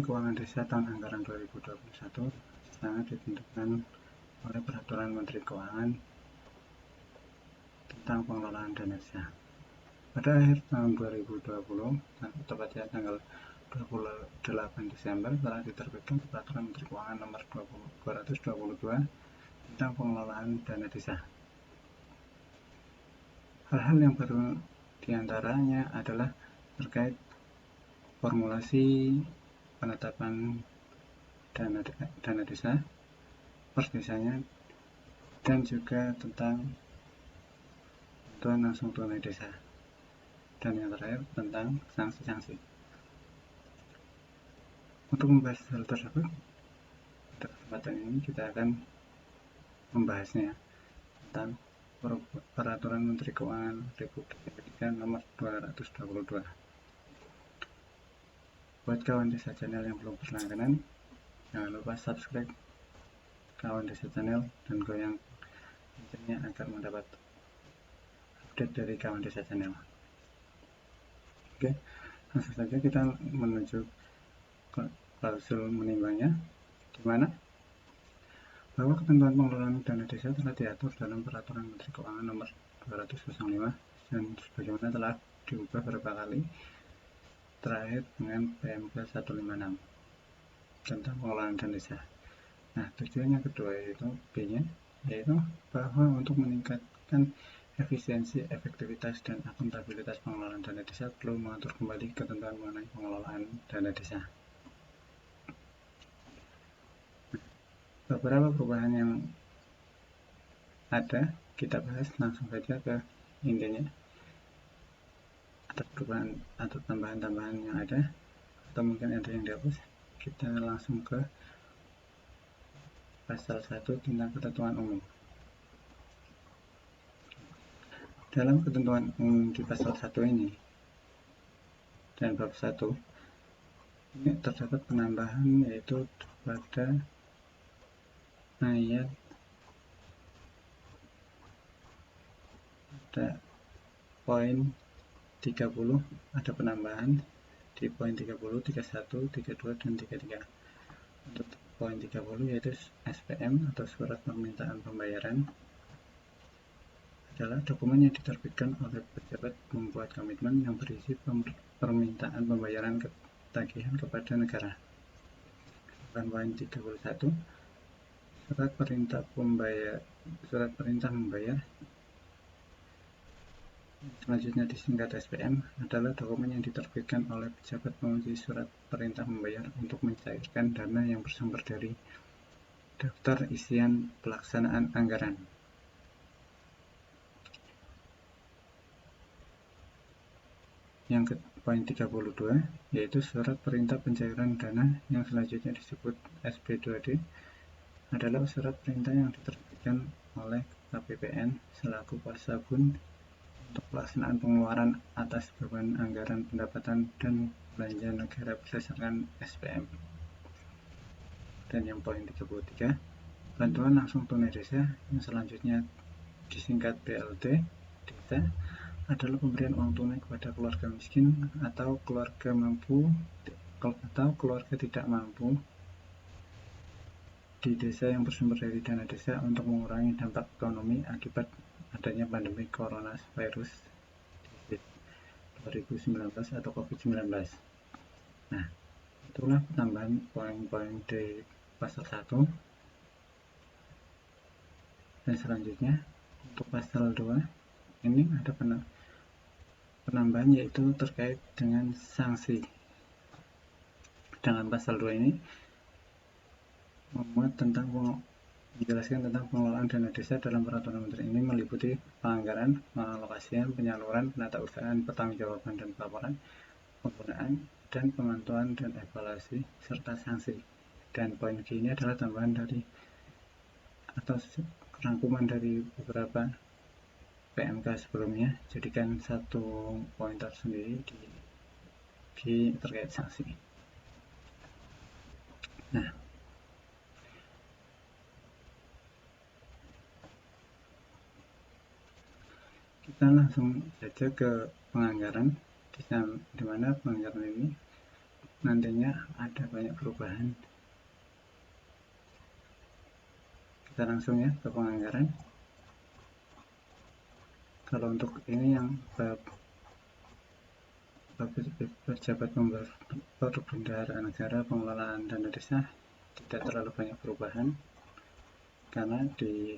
Keuangan Desa tahun anggaran 2021 sangat ditentukan oleh Peraturan Menteri Keuangan tentang pengelolaan dana desa. Pada akhir tahun 2020, tepatnya tanggal 28 Desember, telah diterbitkan Peraturan Menteri Keuangan Nomor 222 tentang pengelolaan dana desa. Hal-hal yang baru diantaranya adalah terkait formulasi penetapan dana desa, persdesanya, dan juga tentang bantuan langsung tunai desa, dan yang terakhir tentang sanksi-sanksi. Untuk membahas hal tersebut, pada kesempatan ini kita akan membahasnya tentang Peraturan Menteri Keuangan Republik Indonesia Nomor 222. Buat kawan desa channel yang belum berlangganan, jangan lupa subscribe kawan desa channel dan goyang loncengnya agar mendapat update dari kawan desa channel. Oke, langsung saja kita menuju ke klausul menimbangnya, di mana bahwa ketentuan pengelolaan dana desa telah diatur dalam Peraturan Menteri Keuangan Nomor 205 dan sebagaimana telah diubah beberapa kali, terakhir dengan PMK 156 tentang pengelolaan dana desa. Nah, tujuan yang kedua yaitu B-nya, yaitu bahwa untuk meningkatkan efisiensi, efektivitas, dan akuntabilitas pengelolaan dana desa perlu mengatur kembali ketentuan mengenai pengelolaan dana desa. Beberapa perubahan yang ada kita bahas langsung saja ke intinya. Ada perubahan atau tambahan-tambahan yang ada, atau mungkin ada yang dihapus. Kita langsung ke pasal 1 tentang ketentuan umum. Dalam ketentuan umum di pasal 1 ini dan bab 1 ini terdapat penambahan, yaitu pada ayat pada poin 30 ada penambahan di poin 30, 31, 32, dan 33. Untuk poin 30 yaitu SPM atau surat permintaan pembayaran adalah dokumen yang diterbitkan oleh pejabat membuat komitmen yang berisi permintaan pembayaran tagihan kepada negara. Dan poin 31 surat perintah membayar selanjutnya disingkat SPM adalah dokumen yang diterbitkan oleh pejabat penguji surat perintah membayar untuk mencairkan dana yang bersumber dari daftar isian pelaksanaan anggaran. Yang ke poin 32 yaitu surat perintah pencairan dana yang selanjutnya disebut SP2D adalah surat perintah yang diterbitkan oleh KPPN selaku pasabun untuk pelaksanaan pengeluaran atas beban anggaran pendapatan dan belanja negara berdasarkan SPM. Dan yang poin 33 bantuan langsung tunai desa yang selanjutnya disingkat BLT desa adalah pemberian uang tunai kepada keluarga miskin atau keluarga mampu atau keluarga tidak mampu di desa yang bersumber dari dana desa untuk mengurangi dampak ekonomi akibat adanya pandemi coronavirus 2019 atau COVID-19. Nah, itulah tambahan poin-poin di pasal 1. Dan selanjutnya untuk pasal 2 ini ada penambahan yaitu terkait dengan sanksi. Dengan pasal 2 ini menjelaskan tentang pengelolaan dana desa dalam peraturan menteri ini meliputi penganggaran, pengalokasian, penyaluran, penatausahaan, pertanggungjawaban dan pelaporan, penggunaan dan pemantauan dan evaluasi serta sanksi. Dan poin G ini adalah tambahan dari atau rangkuman dari beberapa PMK sebelumnya, jadikan satu poin tersendiri di G terkait sanksi. Nah, kita langsung saja ke penganggaran, di mana penganggaran ini nantinya ada banyak perubahan. Kita langsung ya ke penganggaran. Kalau untuk ini yang pejabat berbendahara negara, pengelolaan dana desa tidak terlalu banyak perubahan, karena di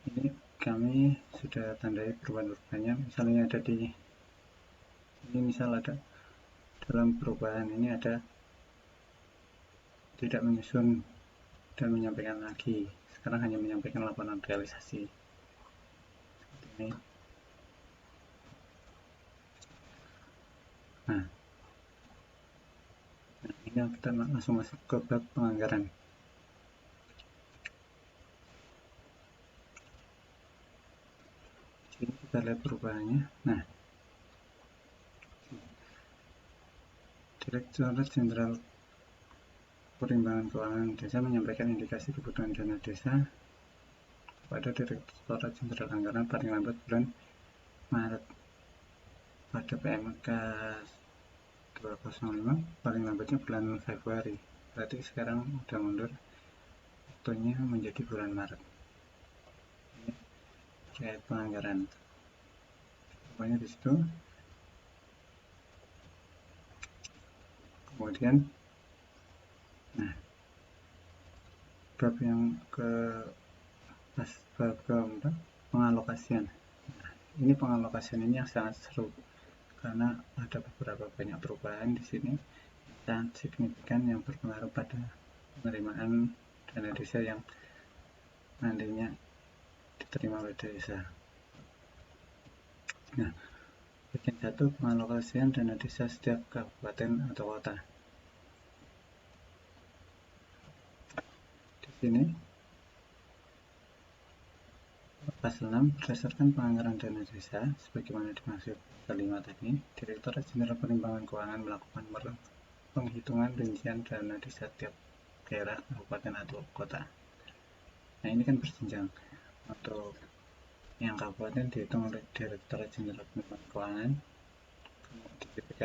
ini kami sudah tandai perubahan-perubahannya. Misalnya ada di ini, misal ada dalam perubahan ini ada tidak menyusun dan menyampaikan lagi, sekarang hanya menyampaikan laporan realisasi seperti ini. Nah, ini kita langsung masuk ke bab penganggaran. Ini kita lihat perubahannya. Nah, Direktorat Jenderal Perimbangan Keuangan Desa menyampaikan indikasi kebutuhan dana desa pada Direktorat Jenderal Anggaran paling lambat bulan Maret. Pada PMK 205 paling lambatnya bulan Februari. Berarti sekarang udah mundur waktunya menjadi bulan Maret. Ini terkait penganggaran. Pokoknya di situ. Kemudian, nah, bab yang keempat, pengalokasian. Nah, ini pengalokasian ini yang sangat seru karena ada beberapa banyak perubahan di sini sangat signifikan yang berpengaruh pada penerimaan dana desa yang nantinya diterima oleh desa. Nah, bagian 1, pengalokasian dana desa setiap kabupaten atau kota. Di sini pasal 6, berdasarkan penganggaran dana desa sebagaimana dimaksud kelima tadi, Direktorat Jenderal Perimbangan Keuangan melakukan penghitungan rincian dana di setiap daerah, kabupaten atau kota. Nah, ini kan berjenjang. Untuk yang kabupaten dihitung oleh Direktorat Jenderal Perimbangan Keuangan di BPK,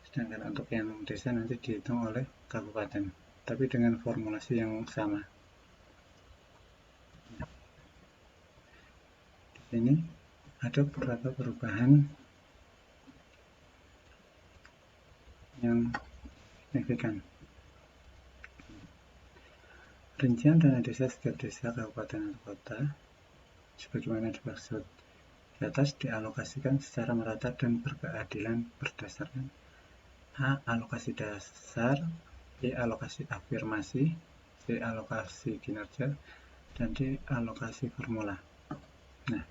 sedangkan untuk yang desa nanti dihitung oleh kabupaten, tapi dengan formulasi yang sama. Di sini ada beberapa perubahan yang signifikan. Rincian dana desa setiap desa, kabupaten atau kota sebagaimana dimaksud di atas dialokasikan secara merata dan berkeadilan berdasarkan A. Alokasi dasar, B. Alokasi afirmasi, C. Alokasi kinerja, dan D. Alokasi formula. Nah,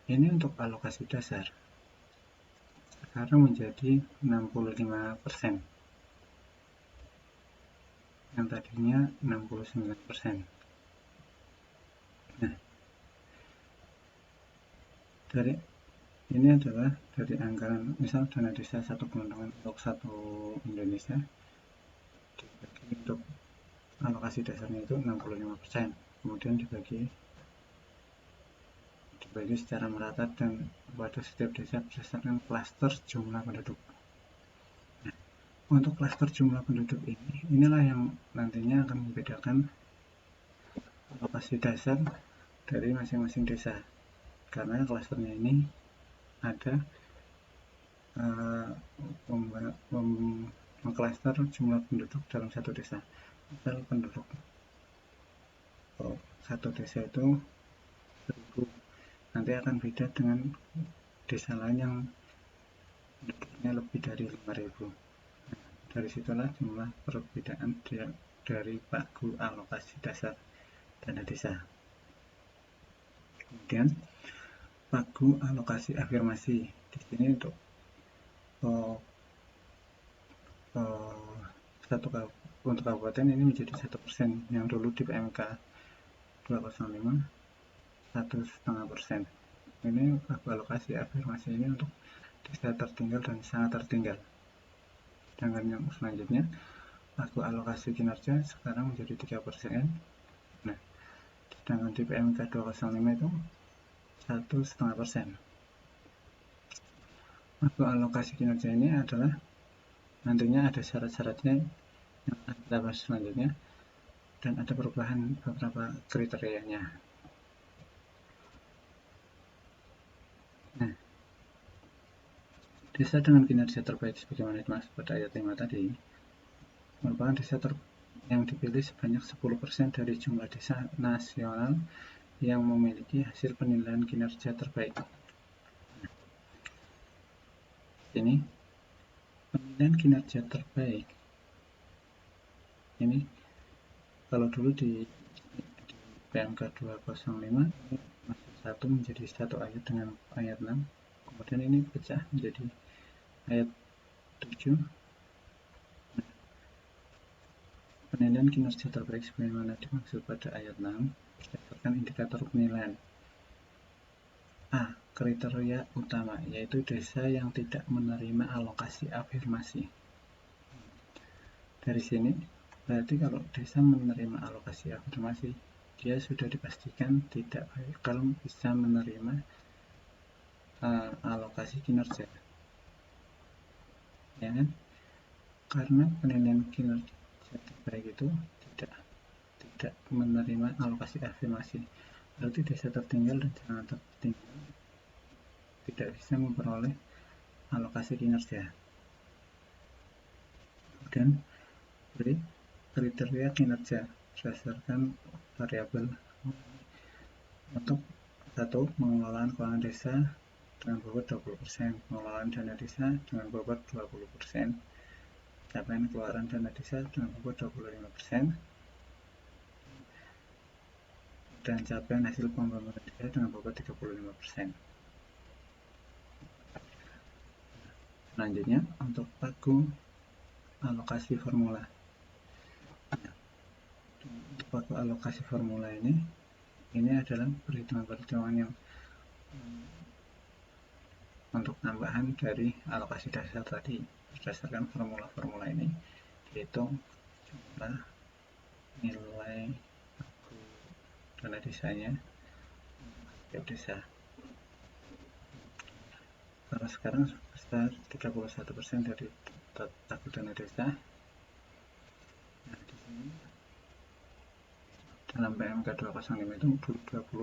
ini untuk alokasi dasar sekarang menjadi 65%, yang tadinya 69%. Nah, dari ini adalah dari anggaran, misal dana desa satu kementerian untuk satu Indonesia, dibagi untuk alokasi dasarnya itu 65%, kemudian dibagi secara merata dan pada setiap desa berdasarkan klaster jumlah penduduk. Nah, untuk klaster jumlah penduduk ini, inilah yang nantinya akan membedakan alokasi dasar dari masing-masing desa, karena klasternya ini ada mengklaster jumlah penduduk dalam satu desa. Misal penduduk satu desa itu 1000, nanti akan beda dengan desa lain yang penduduknya lebih dari 5000. Nah, dari situlah jumlah perbedaan dari pagu alokasi dasar dana desa. Kemudian pagu alokasi afirmasi di sini untuk untuk kabupaten ini menjadi 1%, yang dulu di PMK 205 1,5%. Ini pagu alokasi afirmasi ini untuk desa tertinggal dan sangat tertinggal. Sedangkan yang selanjutnya pagu alokasi kinerja sekarang menjadi 3%. Nah, sedangkan di PMK 205 itu 1,5%. Pagu alokasi kinerja ini adalah nantinya ada syarat-syaratnya yang akan kita bahas selanjutnya, dan ada perubahan beberapa kriterianya. Nah, desa dengan kinerja terbaik sebagaimana dimaksud pada ayat 5 tadi merupakan desa yang dipilih sebanyak 10% dari jumlah desa nasional yang memiliki hasil penilaian kinerja terbaik. Ini penilaian kinerja terbaik ini kalau dulu di PMK 205 ini masih satu menjadi satu ayat dengan ayat 6, kemudian ini pecah menjadi ayat 7. Penilaian kinerja terbaik sebagaimana dimaksud pada ayat 6 berdasarkan indikator penilaian. A. Kriteria utama, yaitu desa yang tidak menerima alokasi afirmasi. Dari sini berarti kalau desa menerima alokasi afirmasi, dia sudah dipastikan tidak bakal bisa menerima alokasi kinerja, ya kan? Karena penilaian kinerja terbaik itu tidak menerima alokasi afirmasi, berarti desa tertinggal dan sangat tertinggal tidak bisa memperoleh alokasi kinerja. Dan B. Kriteria kinerja berdasarkan variabel untuk 1. Pengelolaan keuangan desa dengan bobot 20%, pengelolaan dana desa dengan bobot 20%, capaian keluaran dana desa dengan bobot 25%, dan capaian hasil pembangunan desa dengan bobot 35%. Selanjutnya untuk pagu alokasi formula. Untuk pagu alokasi formula ini adalah perhitungan-perhitungan yang untuk tambahan dari alokasi dasar tadi. Berdasarkan formula-formula ini dihitung jumlah nilai pagu dana desanya setiap desa. Kalau sekarang sebesar 31% dari pagu dana desa. Nah, di sini dalam PMK 205 itu 28%.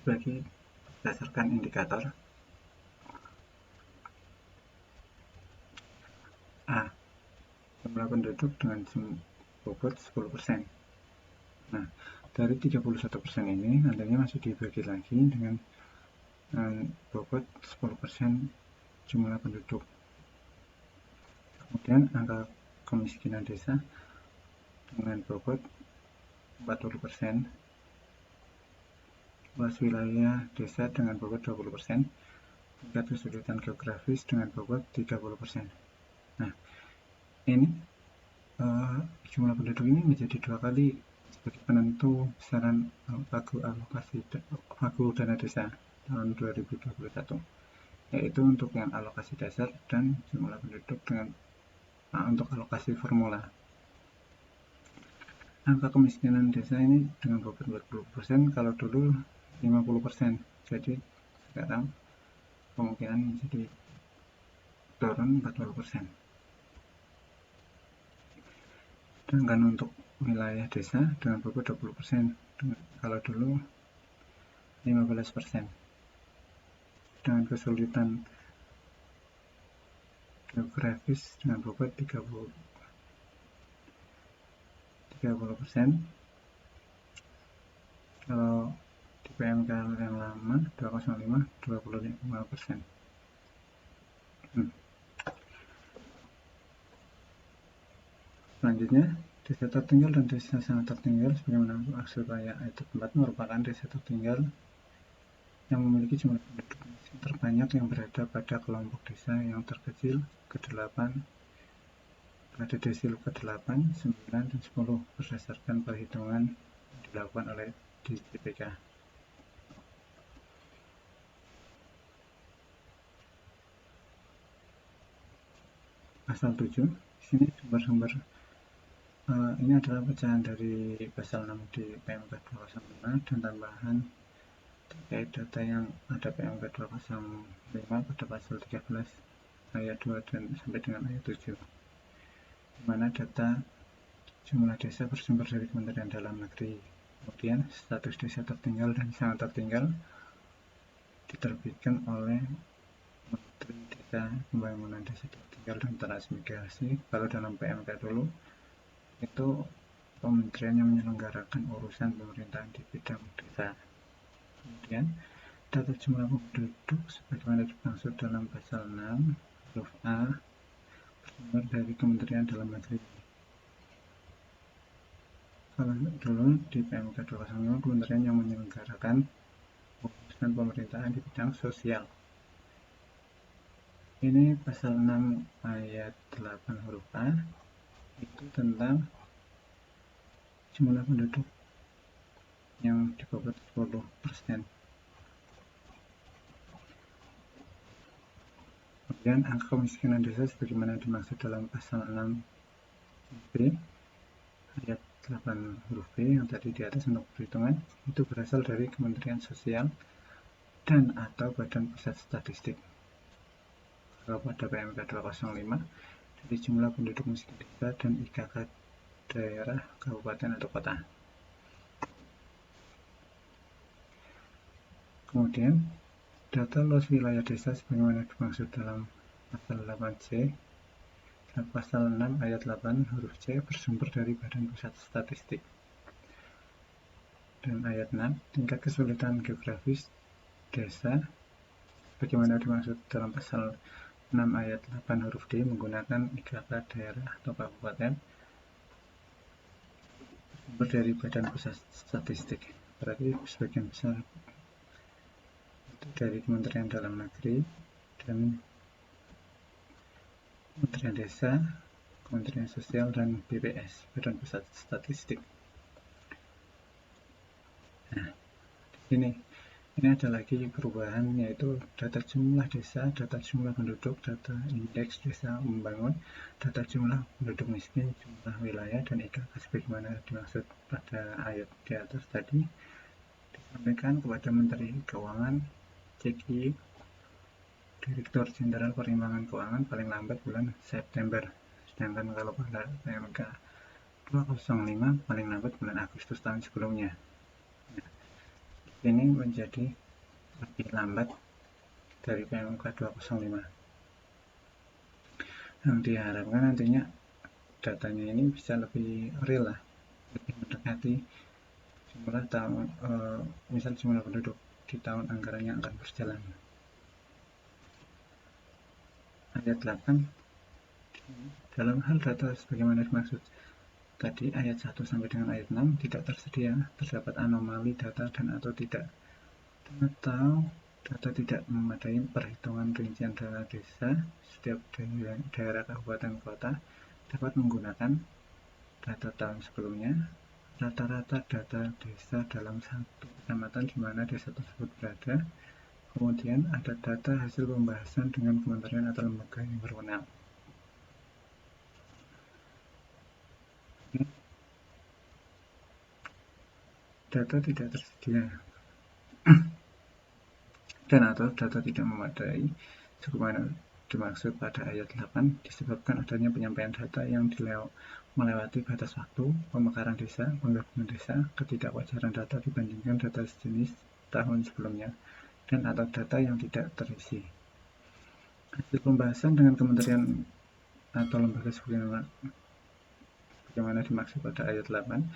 Berdasarkan indikator A, jumlah penduduk dengan bobot 10%. Nah, dari 31% ini nantinya masih dibagi lagi dengan bobot 10% jumlah penduduk. Kemudian angka kemiskinan desa dengan bobot 40%, luas wilayah desa dengan bobot 20%, tingkat kesulitan geografis dengan bobot 30%. Nah, ini jumlah penduduk ini menjadi 2 kali sebagai penentu besaran pagu dana desa tahun 2021, yaitu untuk yang alokasi dasar dan jumlah penduduk dengan untuk alokasi formula. Angka kemiskinan desa ini dengan bobot 40%, kalau dulu 50%, jadi sekarang kemungkinan menjadi turun 40%. Sedangkan untuk wilayah desa dengan bobot 20%, kalau dulu 15%. Dengan kesulitan geografis dengan bobot 30%. Kalau di PMK yang lama 205 25%. Selanjutnya, desa tertinggal dan desa sangat tertinggal sebagaimana maksud ayat 4 merupakan desa tertinggal yang memiliki jumlah penduduk terbanyak yang berada pada kelompok desa yang terkecil ke-8 pada desil ke-8, 9, dan 10 berdasarkan perhitungan yang dilakukan oleh DJPK. Pasal 7, di sini sumber-sumber ini adalah pecahan dari pasal 6 di PMK 205 dan tambahan terkait data yang ada PMK 205 pada pasal 13 ayat 2 dan sampai dengan ayat 7, di mana data jumlah desa bersumber dari Kementerian Dalam Negeri. Kemudian status desa tertinggal dan sangat tertinggal diterbitkan oleh Menteri Desa, Pembangunan Desa Tertinggal dan Transmigrasi. Kalau dalam PMK dulu itu kementerian yang menyelenggarakan urusan pemerintahan di bidang desa. Kemudian data jumlah penduduk sebagaimana dimaksud dalam pasal 6 huruf A bersumber dari Kementerian Dalam Negeri. Kalau dulu di PMK 205 kementerian yang menyelenggarakan urusan pemerintahan di bidang sosial. Ini pasal 6 ayat 8 huruf A itu tentang jumlah penduduk yang di bawah 10%. Kemudian angka kemiskinan desa sebagaimana dimaksud dalam pasal 6b ayat 8 huruf B yang tadi di atas untuk perhitungan itu berasal dari Kementerian Sosial dan atau Badan Pusat Statistik. Kalau pada PMK 205 dari jumlah penduduk miskin desa dan IKK daerah, kabupaten atau kota. Kemudian data luas wilayah desa sebagaimana dimaksud dalam pasal 8C dan pasal 6 ayat 8 huruf C bersumber dari Badan Pusat Statistik. Dan ayat 6 tingkat kesulitan geografis desa sebagaimana dimaksud dalam pasal 6 ayat 8 huruf D menggunakan IKK daerah atau kabupaten bersumber dari Badan Pusat Statistik. Berarti sebagian besar dari Kementerian Dalam Negeri dan Kementerian Desa, Kementerian Sosial, dan BPS, Badan Pusat Statistik. Nah, di sini ada lagi perubahan, yaitu data jumlah desa, data jumlah penduduk, data indeks desa membangun, data jumlah penduduk miskin, jumlah wilayah, dan IKK sebagaimana dimaksud pada ayat di atas tadi disampaikan kepada Menteri Keuangan CGI Direktur Jenderal Perimbangan Keuangan paling lambat bulan September. Sedangkan kalau pada PMK 205 paling lambat bulan Agustus tahun sebelumnya. Nah, ini menjadi lebih lambat dari PMK 205. Yang diharapkan nantinya datanya ini bisa lebih real lah, lebih mendekati jumlah tahun, misal jumlah penduduk di tahun anggaran yang akan berjalan. Ayat 8 dalam hal data sebagaimana dimaksud tadi ayat 1 sampai dengan ayat 6 tidak tersedia, terdapat anomali data dan atau data tidak memadai perhitungan rincian dana desa. Setiap daerah kabupaten kota dapat menggunakan data tahun sebelumnya, rata-rata data desa dalam satu kecamatan di mana desa tersebut berada. Kemudian ada data hasil pembahasan dengan kementerian atau lembaga yang berwenang. Data tidak tersedia dan atau data tidak memadai sebagaimana dimaksud pada ayat 8 disebabkan adanya penyampaian data yang melewati batas waktu, pemekaran desa, penggabungan desa, ketidakwajaran data dibandingkan data sejenis tahun sebelumnya, dan atau data yang tidak terisi. Hasil pembahasan dengan kementerian atau lembaga sebagaimana dimaksud pada ayat 8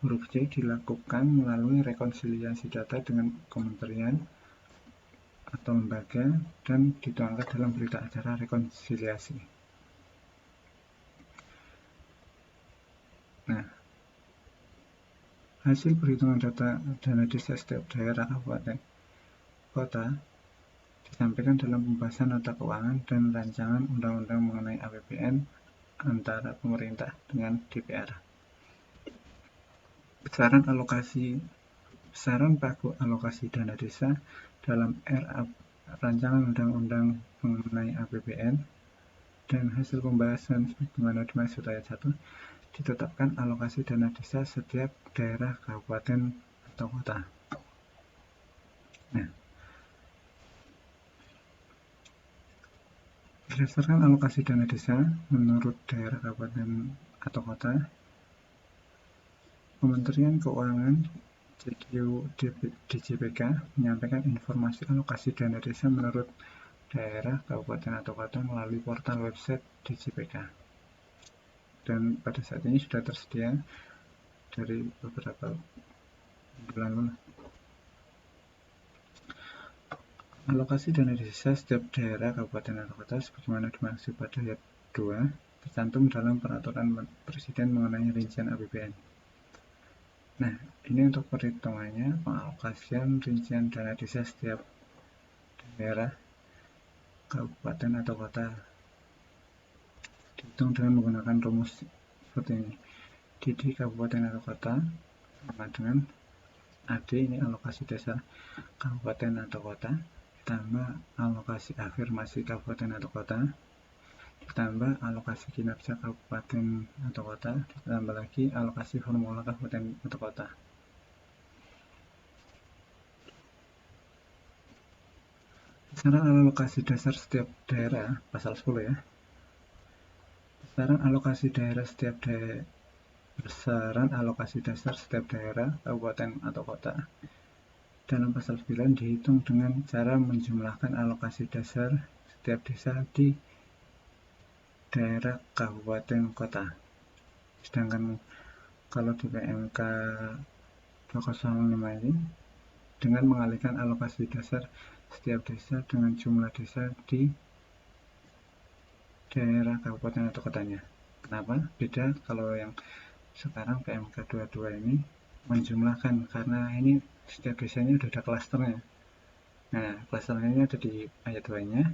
huruf C dilakukan melalui rekonsiliasi data dengan kementerian atau lembaga dan dituangkan dalam berita acara rekonsiliasi. Nah, hasil perhitungan data dana desa setiap daerah, kabupaten, kota disampaikan dalam pembahasan nota keuangan dan rancangan undang-undang mengenai APBN antara pemerintah dengan DPR. Besaran pagu alokasi dana desa dalam rancangan undang-undang mengenai APBN dan hasil pembahasan sebagaimana dimaksud ayat 1 ditetapkan alokasi dana desa setiap daerah, kabupaten, atau kota. Nah, berdasarkan alokasi dana desa menurut daerah, kabupaten, atau kota, Kementerian Keuangan DJPK menyampaikan informasi alokasi dana desa menurut daerah, kabupaten, atau kota melalui portal website DJPK. Dan pada saat ini sudah tersedia dari beberapa bulan lalu. Alokasi dana desa setiap daerah, kabupaten, atau kota sebagaimana dimaksud pada ayat 2 tercantum dalam peraturan Presiden mengenai rincian APBN. Nah, ini untuk perhitungannya pengalokasian rincian dana desa setiap daerah, kabupaten, atau kota dihitung dengan menggunakan rumus seperti ini. Di kabupaten atau kota sama dengan AD, ini alokasi desa kabupaten atau kota, ditambah alokasi afirmasi kabupaten atau kota, ditambah alokasi kinerja kabupaten atau kota, ditambah lagi alokasi formula kabupaten atau kota. Besaran alokasi dasar setiap daerah, pasal 10 ya. Besaran alokasi daerah setiap besaran alokasi dasar setiap daerah, kabupaten, atau kota dalam pasal 9 dihitung dengan cara menjumlahkan alokasi dasar setiap desa di daerah, kabupaten, kota. Sedangkan kalau di PMK 205 ini dengan mengalihkan alokasi dasar setiap desa dengan jumlah desa di daerah, kabupaten, atau kotanya. Kenapa? Beda kalau yang sekarang PMK 22 ini menjumlahkan, karena ini setiap desanya udah ada klasternya. Nah, klasternya ini ada di ayat 2 nya.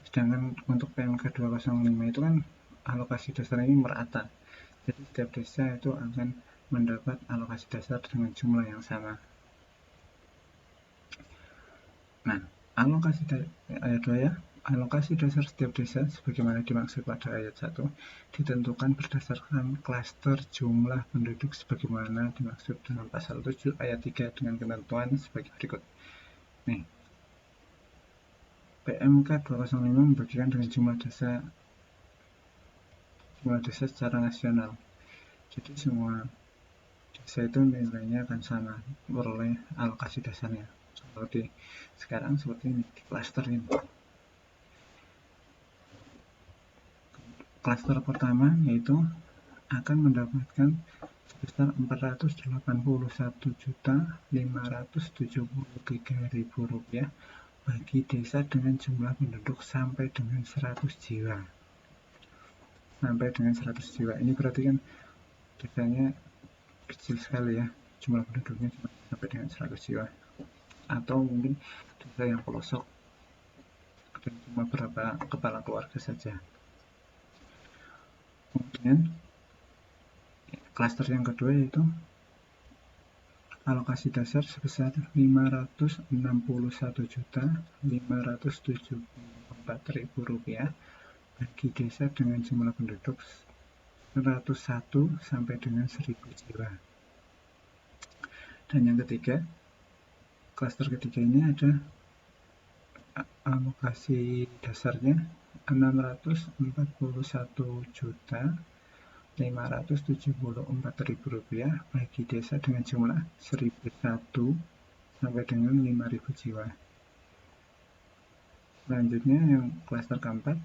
Sedangkan untuk PMK 205 itu kan alokasi dasar ini merata. Jadi setiap desa itu akan mendapat alokasi dasar dengan jumlah yang sama. Nah, alokasi ayat 2 ya. Alokasi dasar setiap desa sebagaimana dimaksud pada ayat 1 ditentukan berdasarkan klaster jumlah penduduk sebagaimana dimaksud dalam pasal 7 ayat 3 dengan ketentuan sebagai berikut. Nih, PMK 205 membagikan dengan jumlah desa secara nasional. Jadi semua desa itu nilainya akan sama beroleh alokasi dasarnya. Seperti sekarang seperti ini, di klaster ini. Klaster pertama yaitu akan mendapatkan sebesar Rp481.573.000 bagi desa dengan jumlah penduduk sampai dengan 100 jiwa. Sampai dengan 100 jiwa. Ini berarti kan desanya kecil sekali ya, jumlah penduduknya cuma sampai dengan 100 jiwa. Atau mungkin desa yang pelosok dan cuma beberapa kepala keluarga saja. Kemudian klaster yang kedua yaitu alokasi dasar sebesar Rp561.574.000 bagi desa dengan jumlah penduduk 101 sampai dengan 1000 jiwa. Dan yang ketiga, klaster ketiga ini ada alokasi dasarnya Rp641.574.000 bagi desa dengan jumlah 1001 sampai dengan 5000 jiwa. Selanjutnya yang klaster keempat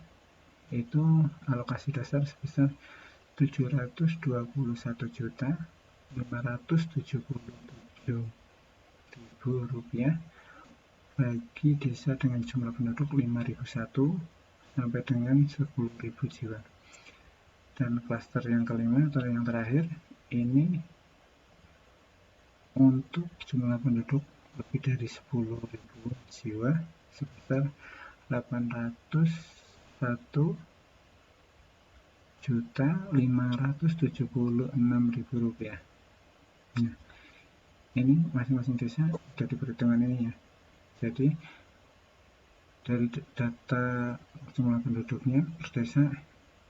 itu alokasi dasar sebesar Rp721.577.000 bagi desa dengan jumlah penduduk 5001 sampai dengan 10.000 jiwa. Dan klaster yang kelima atau yang terakhir ini untuk jumlah penduduk lebih dari 10.000 jiwa sebesar Rp801.576.000. Nah, ini masing-masing desa sudah di perhitungan ini ya. Jadi dari data jumlah penduduknya per desa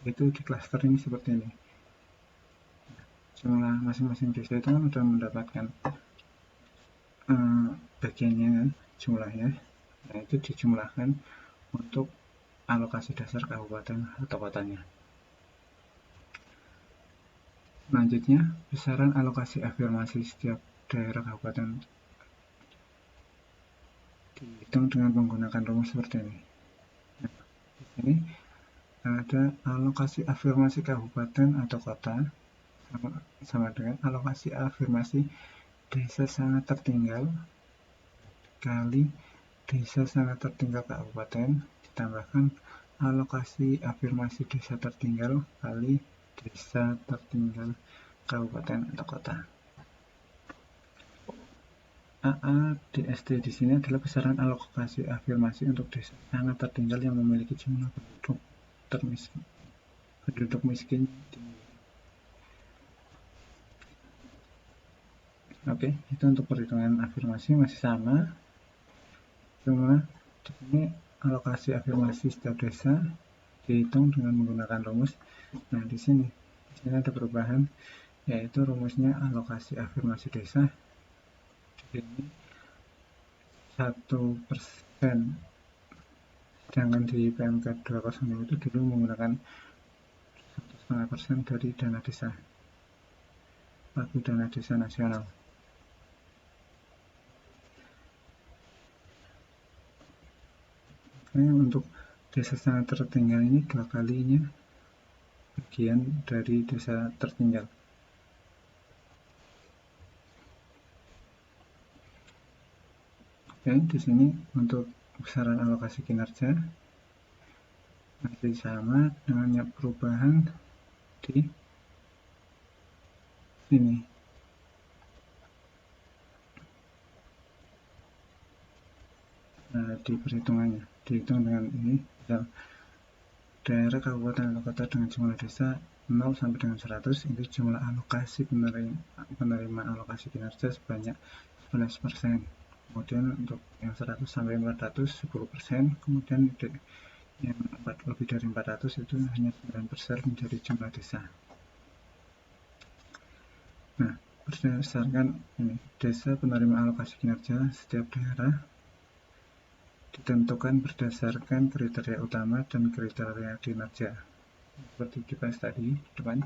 itu di klaster ini seperti ini. Jumlah masing-masing desa itu kan sudah mendapatkan bagiannya jumlahnya, nah itu dijumlahkan untuk alokasi dasar kabupaten atau kotanya. Selanjutnya, besaran alokasi afirmasi setiap daerah kabupaten dihitung dengan menggunakan rumus seperti ini. Nah, di sini ada alokasi afirmasi kabupaten atau kota sama dengan alokasi afirmasi desa sangat tertinggal kali desa sangat tertinggal kabupaten ditambahkan alokasi afirmasi desa tertinggal kali desa tertinggal kabupaten atau kota. AADST di sini adalah besaran alokasi afirmasi untuk desa sangat tertinggal yang memiliki jumlah penduduk miskin tinggi. Oke, itu untuk perhitungan afirmasi masih sama. Cuma di sini alokasi afirmasi setiap desa dihitung dengan menggunakan rumus. Nah, di sini ada perubahan, yaitu rumusnya alokasi afirmasi desa di sini 1%, sedangkan di PMK 205 itu dulu menggunakan 1,5% dari dana desa, pagu dana desa nasional. Untuk desa sangat tertinggal ini 2 kalinya bagian dari desa tertinggal. Oke, di sini untuk besaran alokasi kinerja masih sama dengan perubahan di sini. Di perhitungannya dihitung dengan ini, daerah kabupaten atau kota dengan jumlah desa 0 sampai dengan 100 itu jumlah alokasi penerima alokasi kinerja sebanyak 11%. Kemudian untuk yang 100 sampai 400 10%, kemudian yang lebih dari 400 itu hanya 9% dari jumlah desa. Nah, berdasarkan ini, desa penerima alokasi kinerja setiap daerah ditentukan berdasarkan kriteria utama dan kriteria kinerja. Seperti dibahas tadi di depan,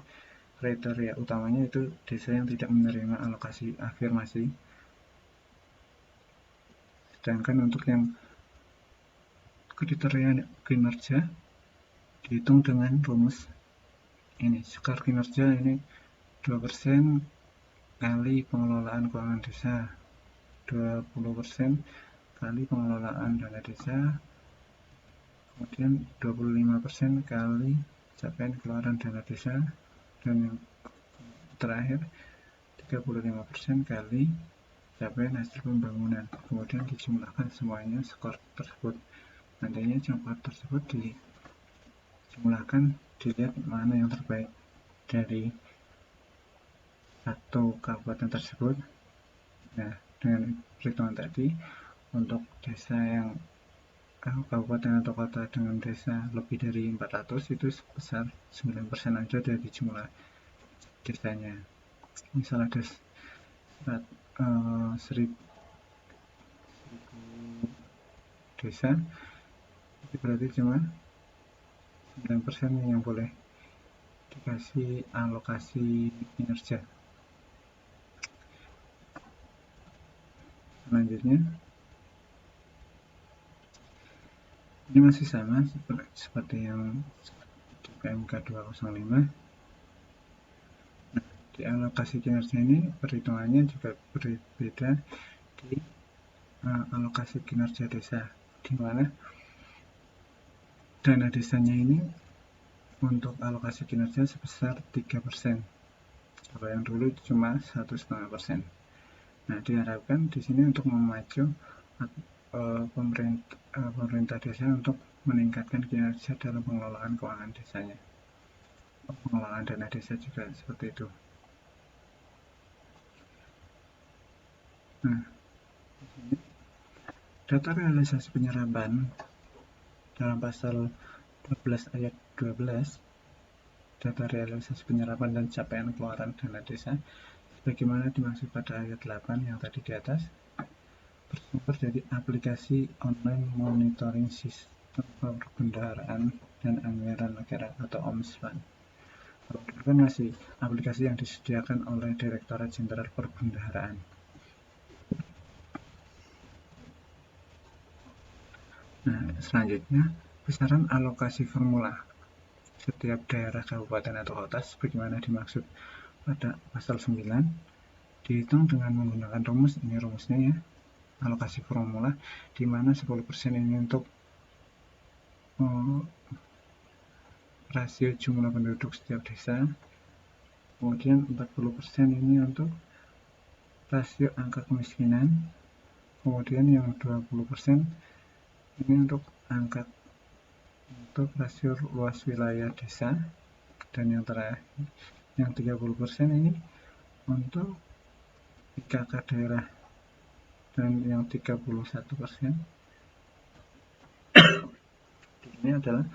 kriteria utamanya itu desa yang tidak menerima alokasi afirmasi. Sedangkan untuk yang kriteria kinerja dihitung dengan rumus ini, skor kinerja ini 2% kali pengelolaan keuangan desa, 20% kali pengelolaan dana desa, kemudian 25% kali capaian keluaran dana desa, dan yang terakhir 35% kali capaian hasil pembangunan. Kemudian dijumlahkan semuanya skor tersebut. Nantinya skor tersebut dijumlahkan, dilihat mana yang terbaik dari satu kabupaten tersebut. Nah, dengan perhitungan tadi, untuk desa yang kabupaten atau kota dengan desa lebih dari 400 itu sebesar 9% aja dari jumlah desanya. Misal ada 1000 desa, itu berarti cuma 9% yang boleh dikasih alokasi kinerja. Selanjutnya, ini masih sama seperti yang di PMK 205. Nah, di alokasi kinerja ini perhitungannya juga berbeda di alokasi kinerja desa, di mana dana desanya ini untuk alokasi kinerja sebesar 3%. Kalau yang dulu cuma 1,5%. Nah, diharapkan di sini untuk memacu pemerintah desa untuk meningkatkan kinerja dalam pengelolaan keuangan desanya. Pengelolaan dana desa juga seperti itu. Nah, data realisasi penyerapan dalam pasal 12 ayat 12, data realisasi penyerapan dan capaian keluaran dana desa sebagaimana dimaksud pada ayat 8 yang tadi di atas, bersumber dari aplikasi online monitoring sistem perbendaharaan dan anggaran negara atau OMSPAN. Kalau dulu kan masih aplikasi yang disediakan oleh Direktorat Jenderal Perbendaharaan. Nah, selanjutnya besaran alokasi formula setiap daerah, kabupaten atau kota sebagaimana dimaksud pada pasal 9 dihitung dengan menggunakan rumus. Ini rumusnya ya, alokasi formula, di mana 10% ini untuk rasio jumlah penduduk setiap desa, kemudian 40% ini untuk rasio angka kemiskinan, kemudian yang 20% ini untuk rasio luas wilayah desa, dan yang terakhir yang 30% ini untuk IKK daerah, dan yang 31% ini adalah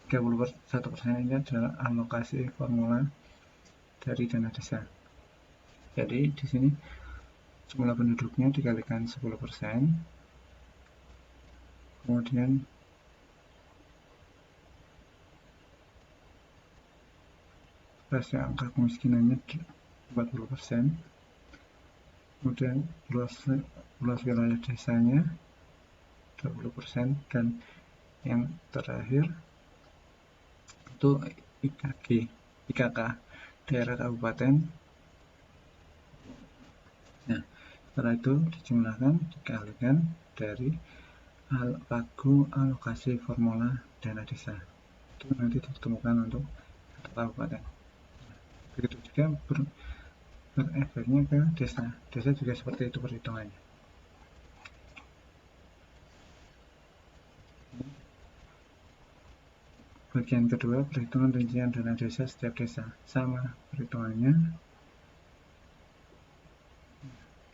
31% ini adalah alokasi formula dari dana desa. Jadi di sini jumlah penduduknya dikalikan 10%, kemudian rasio angka kemiskinannya 40%, kemudian luas wilayah desanya 20%, dan yang terakhir itu IKK daerah kabupaten. Nah, setelah itu dijumlahkan, dikalikan dari pagu alokasi formula dana desa, itu nanti ditemukan untuk satu kabupaten. Begitu juga berefeknya ke desa juga seperti itu perhitungannya. Bagian kedua, perhitungan rincian dana desa setiap desa. Sama perhitungannya,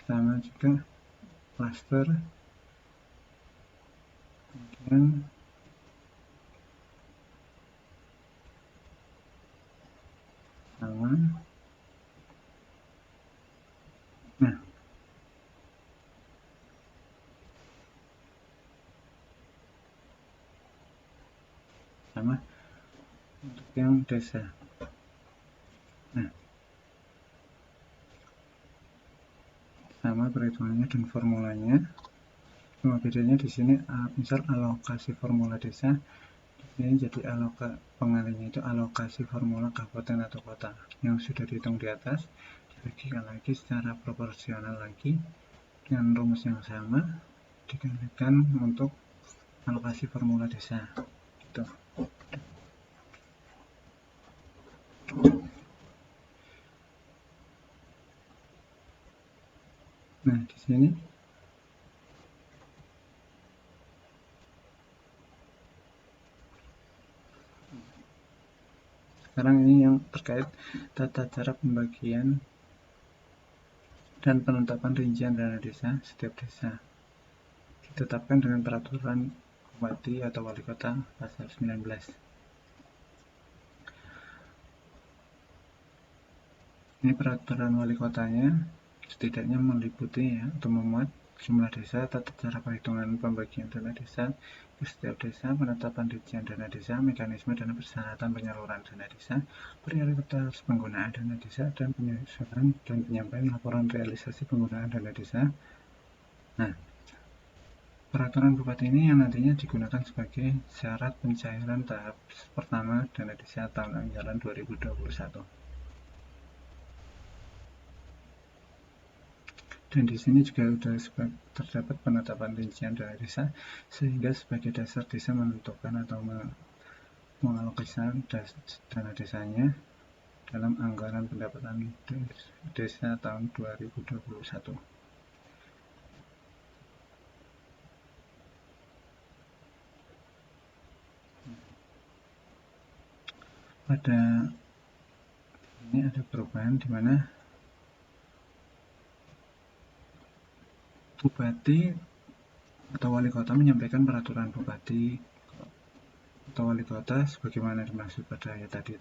sama juga klaster, kemudian sama. Nah, sama untuk yang desa. Nah, sama perhitungannya dan formulanya. Cuma bedanya di sini, misal alokasi formula desa, ini jadi pengalinya itu alokasi formula kabupaten atau kota yang sudah dihitung di atas, dibagikan lagi secara proporsional lagi dengan rumus yang sama, dikalikan untuk alokasi formula desa. Gitu. Nah, di sini sekarang ini yang terkait tata cara pembagian dan penetapan rincian dana desa setiap desa. Ditetapkan dengan peraturan bupati atau wali kota pasal 19. Ini peraturan wali kotanya setidaknya meliputi ya, untuk memuat jumlah desa, tata cara perhitungan pembagian dana desa ke setiap desa, penetapan rincian dana desa, mekanisme dan persyaratan penyaluran dana desa, prioritas penggunaan dana desa, dan penyusunan dan penyampaian laporan realisasi penggunaan dana desa. Nah, peraturan bupati ini yang nantinya digunakan sebagai syarat pencairan tahap pertama dana desa tahun anggaran 2021. Dan di sini juga sudah terdapat penetapan rincian dana desa, sehingga sebagai dasar desa menentukan atau mengalokasikan dana desanya dalam anggaran pendapatan desa tahun 2021. Pada ini ada perubahan di mana bupati atau wali kota menyampaikan peraturan bupati atau wali kota sebagaimana dimaksud pada ayat tadi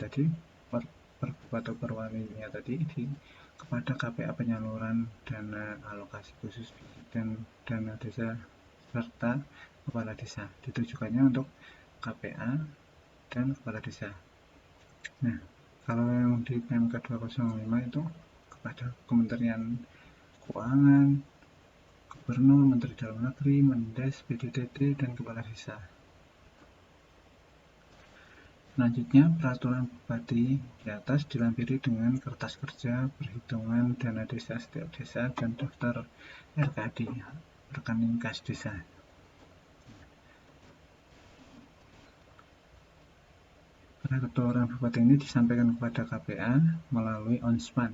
pergub atau perwalinya tadi kepada KPA penyaluran dana alokasi khusus dan dana desa serta kepala desa, ditujukannya untuk KPA dan kepala desa. Nah, kalau yang di PMK 205 itu kepada Kementerian Keuangan, Gubernur, Menteri Dalam Negeri, Mendes, BDTT, dan kepala desa. Selanjutnya, peraturan bupati di atas dilampiri dengan kertas kerja, perhitungan dana desa setiap desa, dan daftar RKD, rekening kas desa. Peraturan bupati ini disampaikan kepada KPA melalui Onspan.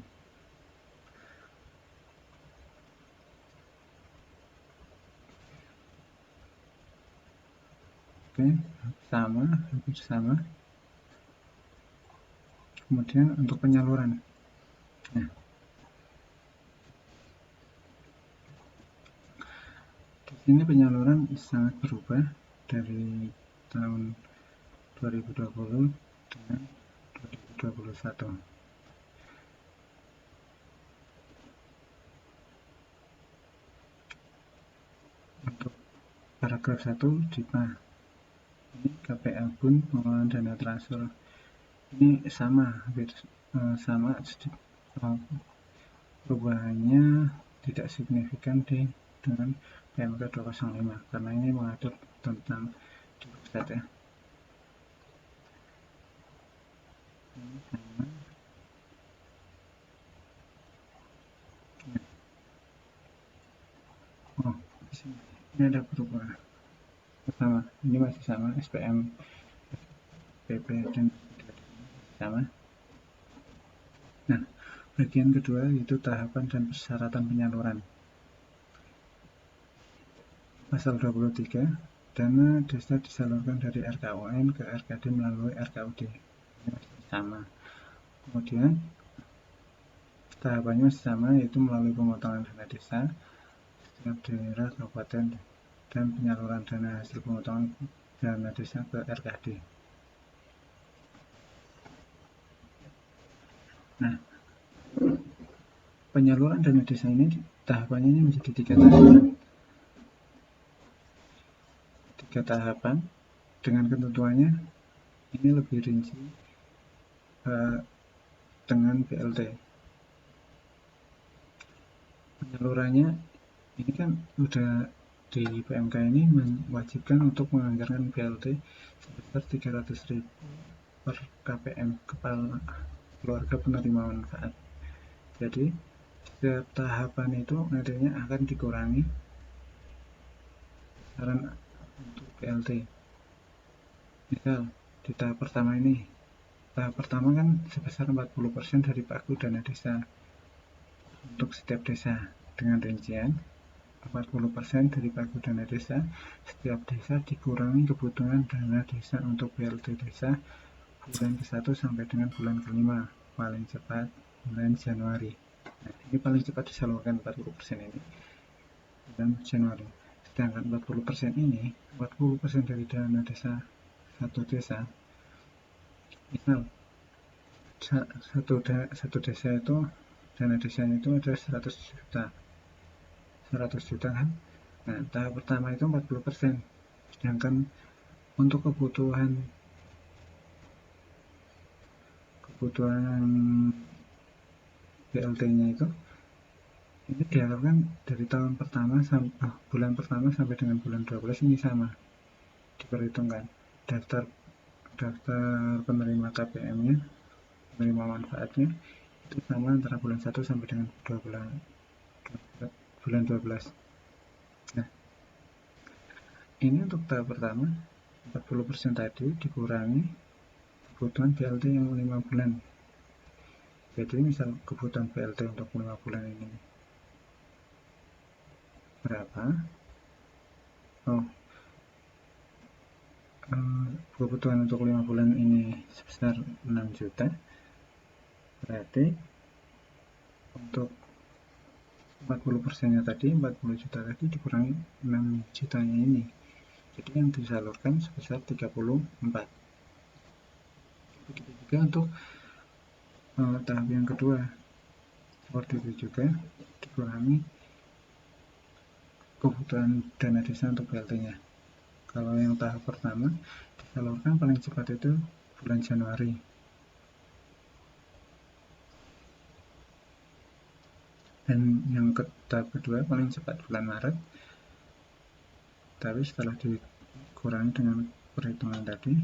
Oke, hampir sama. Kemudian untuk penyaluran. Nah, di sini penyaluran sangat berubah dari tahun 2020 dengan 2021. Untuk paragraf 1 JIPA. Ini KPA Bun pengelolaan dana transfer. Ini sama, perubahannya tidak signifikan dengan PMK 205 karena ini mengatur tentang di pusat ya. Ini sama. Oh, ini ada perubahan. Sama, ini masih sama, SPM, PP dan sama. Nah, bagian kedua yaitu tahapan dan persyaratan penyaluran. Pasal 23, dana desa disalurkan dari RKUN ke RKD melalui RKUD. Ini masih sama. Kemudian tahapannya masih sama, yaitu melalui pemotongan dana desa setiap daerah kabupaten dan penyaluran dana hasil pemotongan dana desa ke RKD. Nah, penyaluran dana desa ini tahapannya ini menjadi 3 tahapan. 3 tahapan dengan ketentuannya ini lebih rinci dengan BLT. Penyalurannya ini kan udah di PMK ini mewajibkan untuk menganggarkan BLT sebesar 300.000 per KPM, kepala keluarga penerima manfaat. Jadi setiap tahapan itu nantinya akan dikurangi saran untuk BLT. Misal di tahap pertama ini, tahap pertama kan sebesar 40% dari pagu dana desa untuk setiap desa dengan rincian 40% dari pagu dana desa. Setiap desa dikurangi kebutuhan dana desa untuk BLT desa bulan ke-1 sampai dengan bulan ke-5, paling cepat bulan Januari. Nah, ini paling cepat disalurkan 40% ini bulan Januari. Sedangkan 40% ini, 40% dari dana desa satu desa. Misal satu desa itu dana desanya itu ada 100 juta kan. Nah, tahap pertama itu 40%. Sedangkan untuk kebutuhan BLT-nya itu ini diharapkan dari bulan pertama sampai dengan bulan 12 ini sama diperhitungkan daftar penerima KPM-nya, penerima manfaatnya itu sama antara bulan 1 sampai dengan bulan 12. Nah, ini untuk tahap pertama 40% tadi dikurangi kebutuhan BLT yang 5 bulan. Jadi misal kebutuhan BLT untuk 5 bulan ini berapa? Kebutuhan untuk 5 bulan ini sebesar 6 juta. Berarti untuk 40%-nya tadi, 40 juta tadi dikurangi 6 jutanya ini. Jadi yang disalurkan sebesar 34. Begitu juga untuk tahap yang kedua seperti itu juga dikurangi kebutuhan dana desa untuk BLT-nya. Kalau yang tahap pertama disalurkan paling cepat itu bulan Januari, dan yang tahap kedua paling cepat bulan Maret, tapi setelah dikurangi dengan perhitungan tadi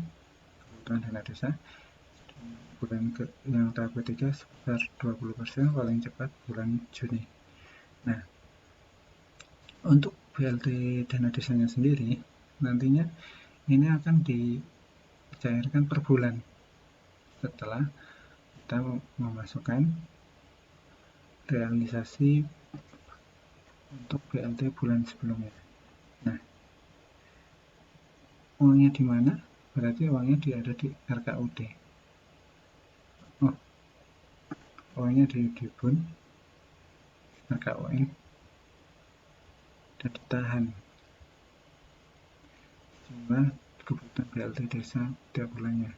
kebutuhan dana desa, yang tahap ketiga sekitar 20%, paling cepat bulan Juni. Nah, untuk BLT dana desanya sendiri nantinya ini akan dicairkan per bulan setelah kita memasukkan realisasi untuk BLT bulan sebelumnya. Nah, uangnya di mana? Berarti uangnya ada di RKUD. Uangnya di BUN, RKUN, dan ditahan jumlah kebutuhan BLT desa tiap bulannya.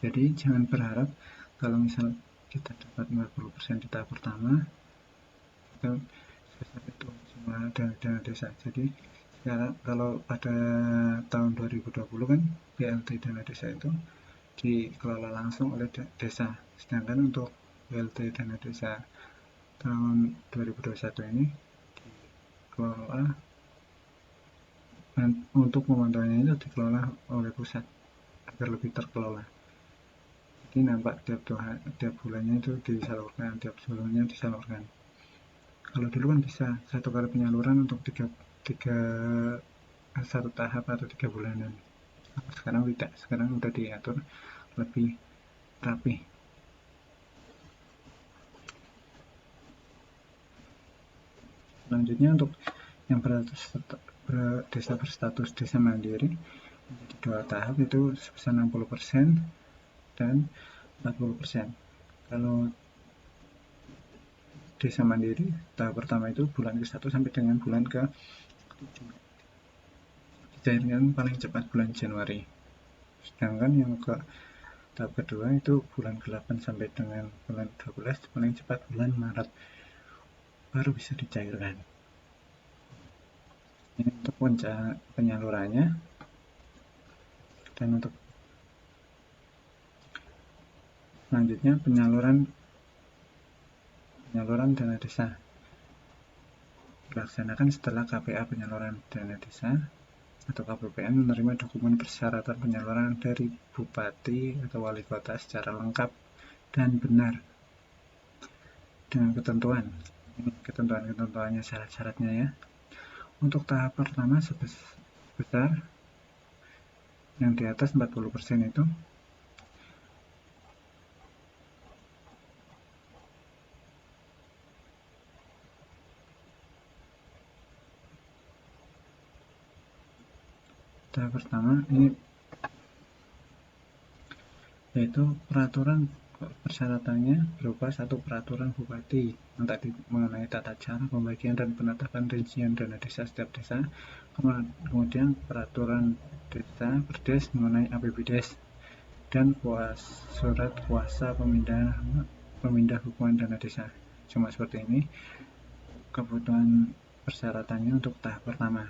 Jadi jangan berharap kalau misal kita dapat 40% di tahap pertama kita sebesar itu jumlah dana desa. Jadi sekarang kalau pada tahun 2020 kan BLT dana desa itu dikelola langsung oleh desa, sedangkan untuk BLT dana desa tahun 2021 ini dikelola untuk pemantauannya itu dikelola oleh pusat agar lebih terkelola. Jadi nampak tiap bulannya itu disalurkan, tiap bulannya disalurkan. Kalau dulu kan bisa satu kali penyaluran untuk satu tahap atau 3 bulanan. Sekarang tidak, sekarang udah diatur lebih rapi. Selanjutnya untuk yang desa berstatus desa mandiri menjadi 2 tahap itu sebesar 60% dan 40%. Kalau desa mandiri tahap pertama itu bulan ke-1 sampai dengan bulan ke-7, dicairkan paling cepat bulan Januari, sedangkan yang tahap kedua itu bulan ke-8 sampai dengan bulan 12, paling cepat bulan Maret baru bisa dicairkan. Ini untuk penyalurannya. Dan untuk selanjutnya penyaluran dana desa dilaksanakan setelah KPA penyaluran dana desa atau KPPN menerima dokumen persyaratan penyaluran dari bupati atau wali kota secara lengkap dan benar dengan ketentuannya, syarat-syaratnya ya. Untuk tahap pertama sebesar yang di atas 40% itu tahap pertama ini yaitu peraturan persyaratannya berupa satu peraturan bupati yang tadi mengenai tata cara pembagian dan penetapan rincian dana desa setiap desa, kemudian peraturan desa Perdes mengenai APBDes, dan surat kuasa pemindah hukuman dana desa. Cuma seperti ini kebutuhan persyaratannya untuk tahap pertama.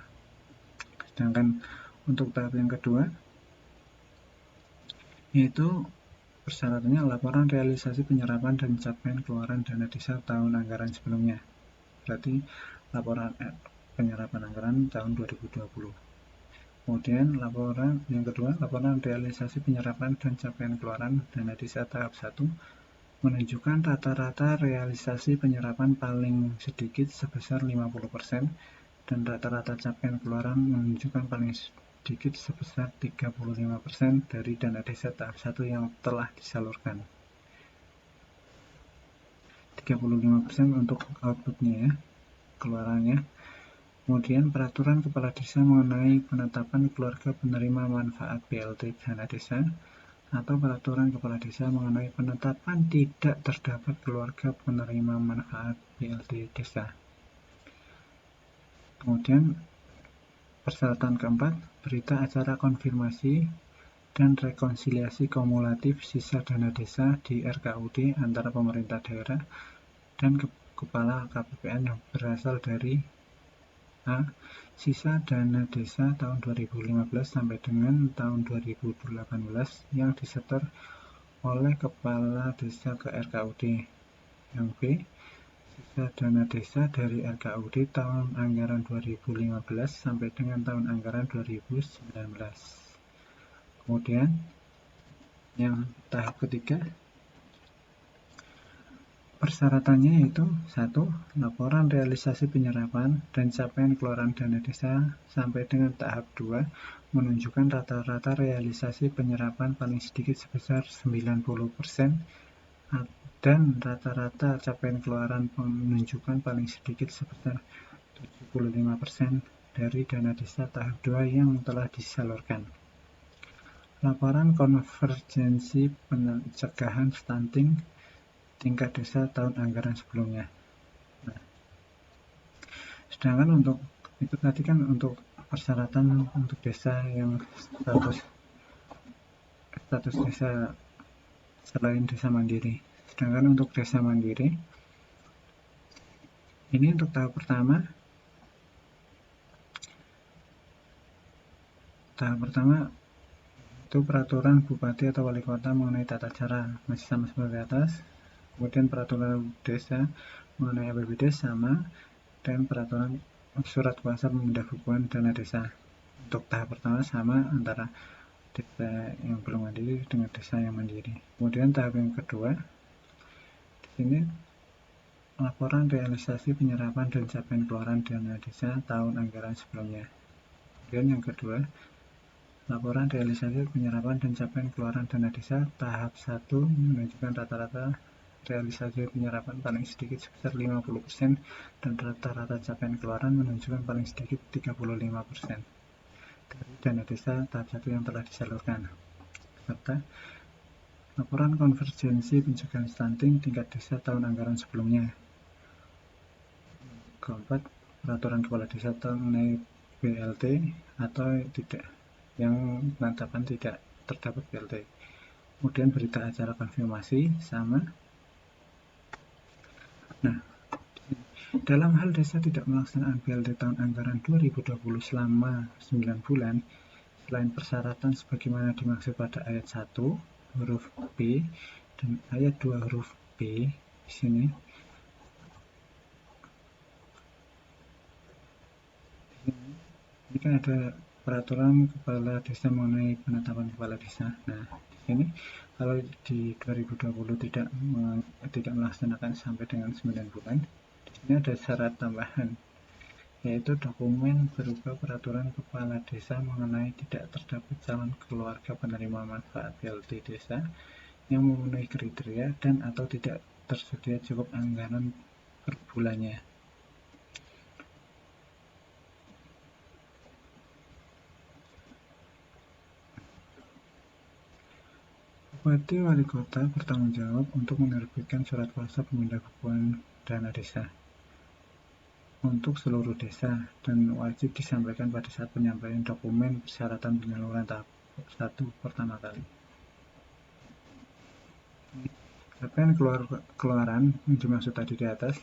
Sedangkan untuk tahap yang kedua yaitu persyaratannya laporan realisasi penyerapan dan capaian keluaran dana desa tahun anggaran sebelumnya. Berarti laporan penyerapan anggaran tahun 2020. Kemudian laporan yang kedua, laporan realisasi penyerapan dan capaian keluaran dana desa tahap 1 menunjukkan rata-rata realisasi penyerapan paling sedikit sebesar 50% dan rata-rata capaian keluaran menunjukkan paling sedikit sebesar 35% dari dana desa tahap 1 yang telah disalurkan. 35% untuk outputnya ya, keluarannya. Kemudian peraturan kepala desa mengenai penetapan keluarga penerima manfaat BLT dana desa atau peraturan kepala desa mengenai penetapan tidak terdapat keluarga penerima manfaat BLT desa. Kemudian persyaratan keempat, berita acara konfirmasi dan rekonsiliasi kumulatif sisa dana desa di RKUD antara pemerintah daerah dan kepala KPPN yang berasal dari A. Sisa dana desa tahun 2015 sampai dengan tahun 2018 yang disetor oleh kepala desa ke RKUD. Yang B. Sisa dana desa dari RKUD tahun anggaran 2015 sampai dengan tahun anggaran 2019. Kemudian yang tahap ketiga, persyaratannya yaitu 1. Laporan realisasi penyerapan dan capaian keluaran dana desa sampai dengan tahap 2 menunjukkan rata-rata realisasi penyerapan paling sedikit sebesar 90% dan rata-rata capaian keluaran menunjukkan paling sedikit sebesar 75% dari dana desa tahap 2 yang telah disalurkan. Laporan konvergensi pencegahan stunting tingkat desa tahun anggaran sebelumnya. Nah, sedangkan untuk itu tadi kan untuk persyaratan untuk desa yang status desa selain desa mandiri. Sedangkan untuk desa mandiri, ini untuk tahap pertama. Tahap pertama itu peraturan bupati atau wali kota mengenai tata cara, masih sama seperti atas. Kemudian peraturan desa mengenai APBD sama, dan peraturan surat kuasa pemindahbukuan dana desa. Untuk tahap pertama sama antara desa yang belum mandiri dengan desa yang mandiri. Kemudian tahap yang kedua, di sini laporan realisasi penyerapan dan capaian keluaran dana desa tahun anggaran sebelumnya. Kemudian yang kedua, laporan realisasi penyerapan dan capaian keluaran dana desa tahap 1 menunjukkan rata-rata realisasi penyerapan paling sedikit sebesar 50% dan rata-rata capaian keluaran menunjukkan paling sedikit 35% dari dana desa tahap 1 yang telah disalurkan. Serta laporan konvergensi pencegahan stunting tingkat desa tahun anggaran sebelumnya. Keempat, peraturan kepala desa mengenai BLT atau tidak yang penetapan tidak terdapat BLT. Kemudian berita acara konfirmasi sama. Nah, dalam hal desa tidak melaksanakan BLT tahun anggaran 2020 selama 9 bulan, selain persyaratan sebagaimana dimaksud pada ayat 1 huruf B dan ayat 2 huruf B di sini. Ini kan ada peraturan kepala desa mengenai penetapan kepala desa. Nah, di sini kalau di 2020 tidak melaksanakan sampai dengan 9 bulan, di sini ada syarat tambahan, yaitu dokumen berupa peraturan kepala desa mengenai tidak terdapat calon keluarga penerima manfaat BLT desa yang memenuhi kriteria dan atau tidak tersedia cukup anggaran per bulannya. Bupati wali kota bertanggung jawab untuk menerbitkan surat kuasa pemindahbukuan dana desa untuk seluruh desa dan wajib disampaikan pada saat penyampaian dokumen persyaratan penyaluran tahap 1 pertama kali. Capaian keluaran yang dimaksud tadi di atas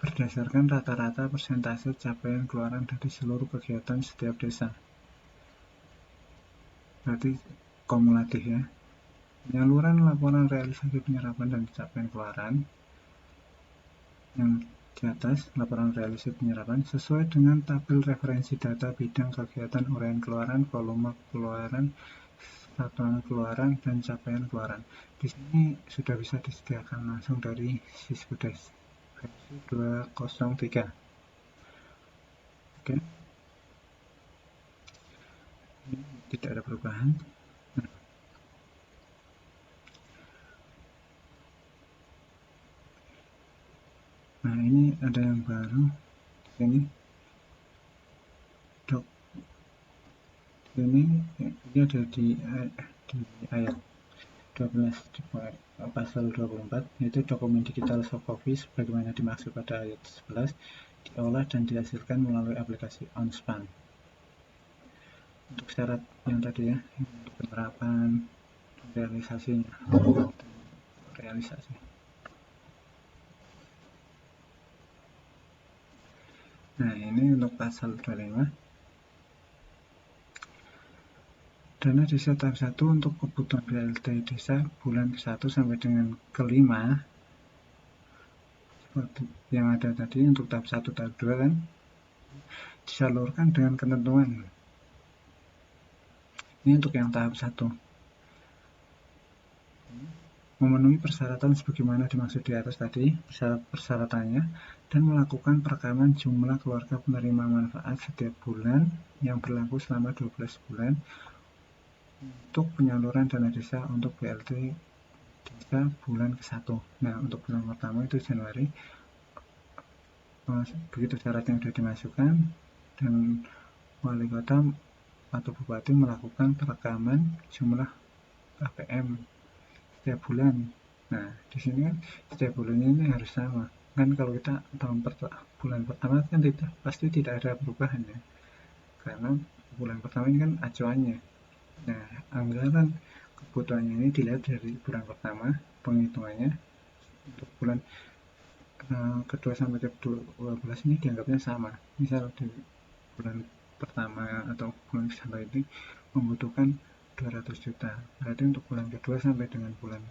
berdasarkan rata-rata persentase capaian keluaran dari seluruh kegiatan setiap desa. Berarti kumulatif ya. Penyaluran laporan realisasi penyerapan dan capaian keluaran yang di atas, laporan realisasi penyerapan sesuai dengan tabel referensi data bidang kegiatan uraian keluaran, volume keluaran, satuan keluaran, dan capaian keluaran. Di sini sudah bisa disediakan langsung dari Sisbuddes versi 203. Oke. Ini tidak ada perubahan. Nah, ini ada yang baru. Ini ada di ayat 12 di pasal 24, yaitu dokumen digital soft copy sebagaimana dimaksud pada ayat 11 diolah dan dihasilkan melalui aplikasi OnSpan. untuk syarat yang tadi ya, untuk penerapan, realisasinya, realisasi. Nah, ini untuk pasal 25. Dana desa tahap 1 untuk kebutuhan BLT desa bulan ke-1 sampai dengan ke-5 seperti yang ada tadi untuk tahap 1, tahap 2 kan disalurkan dengan ketentuan. Ini untuk yang tahap 1. Memenuhi persyaratan sebagaimana dimaksud di atas tadi, persyaratannya, dan melakukan perekaman jumlah keluarga penerima manfaat setiap bulan yang berlaku selama 12 bulan untuk penyaluran dana desa untuk BLT desa bulan ke-1. Nah, untuk bulan pertama itu Januari, begitu syaratnya sudah dimasukkan dan wali kota atau bupati melakukan perekaman jumlah KPM setiap bulan. Nah, di sini kan setiap bulannya ini harus sama. Kan kalau kita bulan pertama kan pasti tidak ada perubahan ya. Karena bulan pertama ini kan acuannya. Nah, anggaran kebutuhannya ini dilihat dari bulan pertama, penghitungannya untuk bulan kedua sampai ke 12 ini dianggapnya sama. Misal di bulan pertama atau bulan sampai ini membutuhkan 200 juta. Berarti untuk bulan kedua sampai dengan bulan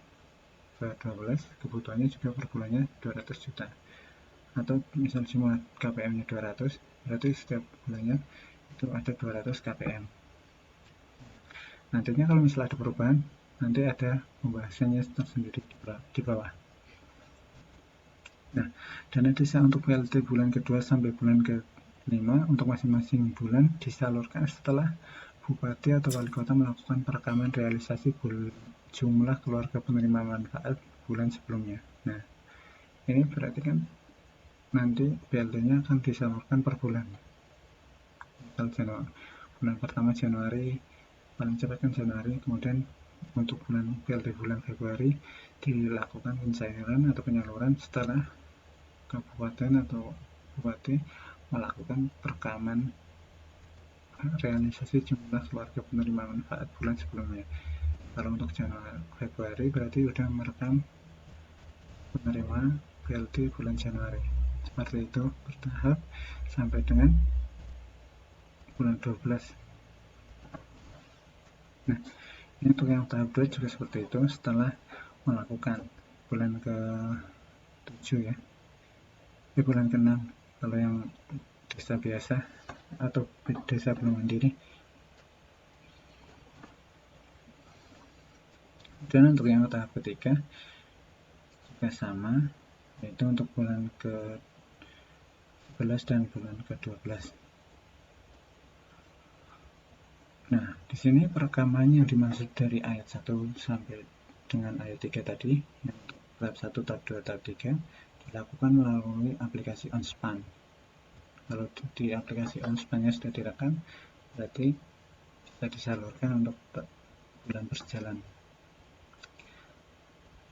ke-12 kebutuhannya juga per bulannya 200 juta. Atau misal semua KPM-nya 200, berarti setiap bulannya itu ada 200 KPM. Nantinya kalau misalnya ada perubahan, nanti ada pembahasannya tersendiri di bawah. Nah, dana desa untuk BLT bulan kedua sampai bulan ke-5 untuk masing-masing bulan disalurkan setelah bupati atau wali kota melakukan perekaman realisasi jumlah keluarga penerima manfaat bulan sebelumnya. Nah, ini berarti kan nanti BLT-nya akan disalurkan per bulan. Misal bulan pertama Januari, paling cepat kan Januari, kemudian untuk BLT bulan Februari dilakukan pencairan atau penyaluran setelah kabupaten atau bupati melakukan perekaman realisasi jumlah keluarga penerima manfaat bulan sebelumnya. Kalau untuk Januari Februari berarti sudah merekam penerima BLT bulan Januari. Seperti itu bertahap sampai dengan bulan 12. Nah, ini untuk yang tahap 2 juga seperti itu setelah melakukan bulan ke-7 ya. Di bulan ke-6 kalau yang desa biasa atau desa belum mandiri. Dan untuk yang tahap ketiga juga sama, yaitu untuk bulan ke-11 dan bulan ke-12. Nah, di sini perekaman yang dimaksud dari ayat 1 sampai dengan ayat 3 tadi, yang untuk tahap 1, tahap 2, tahap 3 dilakukan melalui aplikasi OnSpan. Kalau di aplikasi OnSpan-nya sudah direkam, berarti bisa disalurkan untuk bulan berjalan.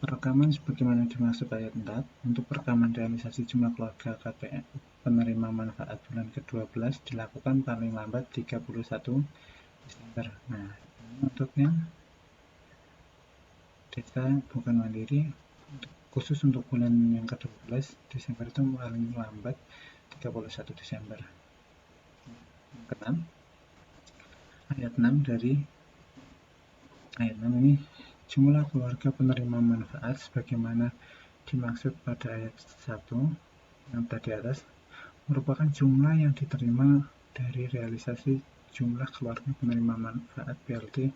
Perekaman sebagaimana dimaksud ayat 4 untuk perekaman realisasi jumlah keluarga KPM penerima manfaat bulan ke-12 dilakukan paling lambat 31 Desember. Nah, untuknya desa bukan mandiri khusus untuk bulan yang ke-12 Desember itu paling lambat 31 Desember. Yang ke-6 ayat 6 dari ayat 6 ini jumlah keluarga penerima manfaat sebagaimana dimaksud pada ayat 1 yang tadi atas merupakan jumlah yang diterima dari realisasi jumlah keluarga penerima manfaat BLT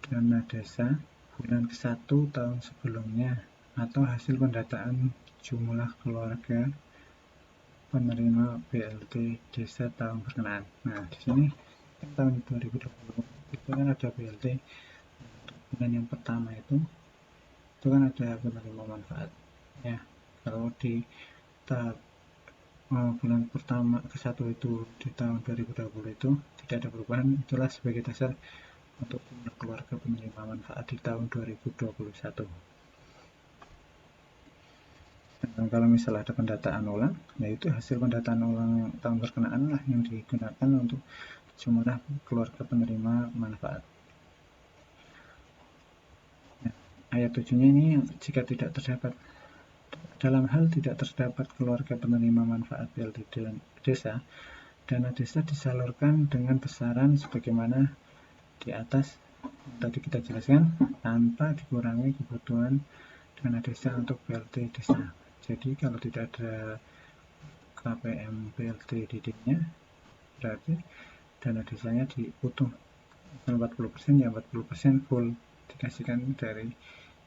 dana desa bulan ke-1 tahun sebelumnya atau hasil pendataan jumlah keluarga penerima BLT desa tahun berkenaan. Nah, di sini tahun 2020 itu kan ada BLT bulan yang pertama itu kan ada penerima manfaat ya. Kalau di tahap bulan pertama ke-1 itu di tahun 2020 itu tidak ada perubahan, itulah sebagai dasar untuk jumlah keluarga penerima manfaat di tahun 2021. Dan kalau misalnya ada pendataan ulang, yaitu hasil pendataan ulang tahun berkenaan lah yang digunakan untuk jumlah keluarga penerima manfaat. Ayat 7-nya ini jika tidak terdapat dalam hal tidak terdapat keluarga penerima manfaat BLT desa, dana desa disalurkan dengan besaran sebagaimana di atas yang tadi kita jelaskan tanpa dikurangi kebutuhan dana desa untuk BLT desa. Jadi kalau tidak ada KPM BLT didiknya, berarti dana desanya diutuh 40% ya 40% full dikasihkan dari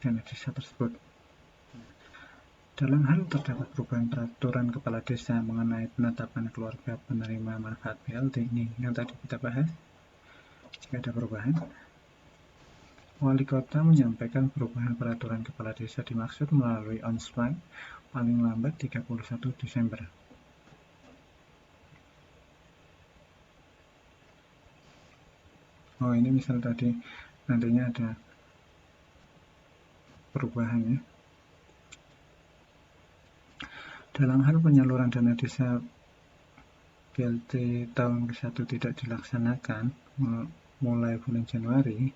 dana desa tersebut. Dalam hal terdapat perubahan peraturan kepala desa mengenai penetapan keluarga penerima manfaat BLT ini yang tadi kita bahas, jika ada perubahan, wali kota menyampaikan perubahan peraturan kepala desa dimaksud melalui onspan paling lambat 31 Desember. Oh, ini misal tadi nantinya ada perubahan ya. Dalam hal penyaluran dana desa BLT tahun ke-1 tidak dilaksanakan mulai bulan Januari,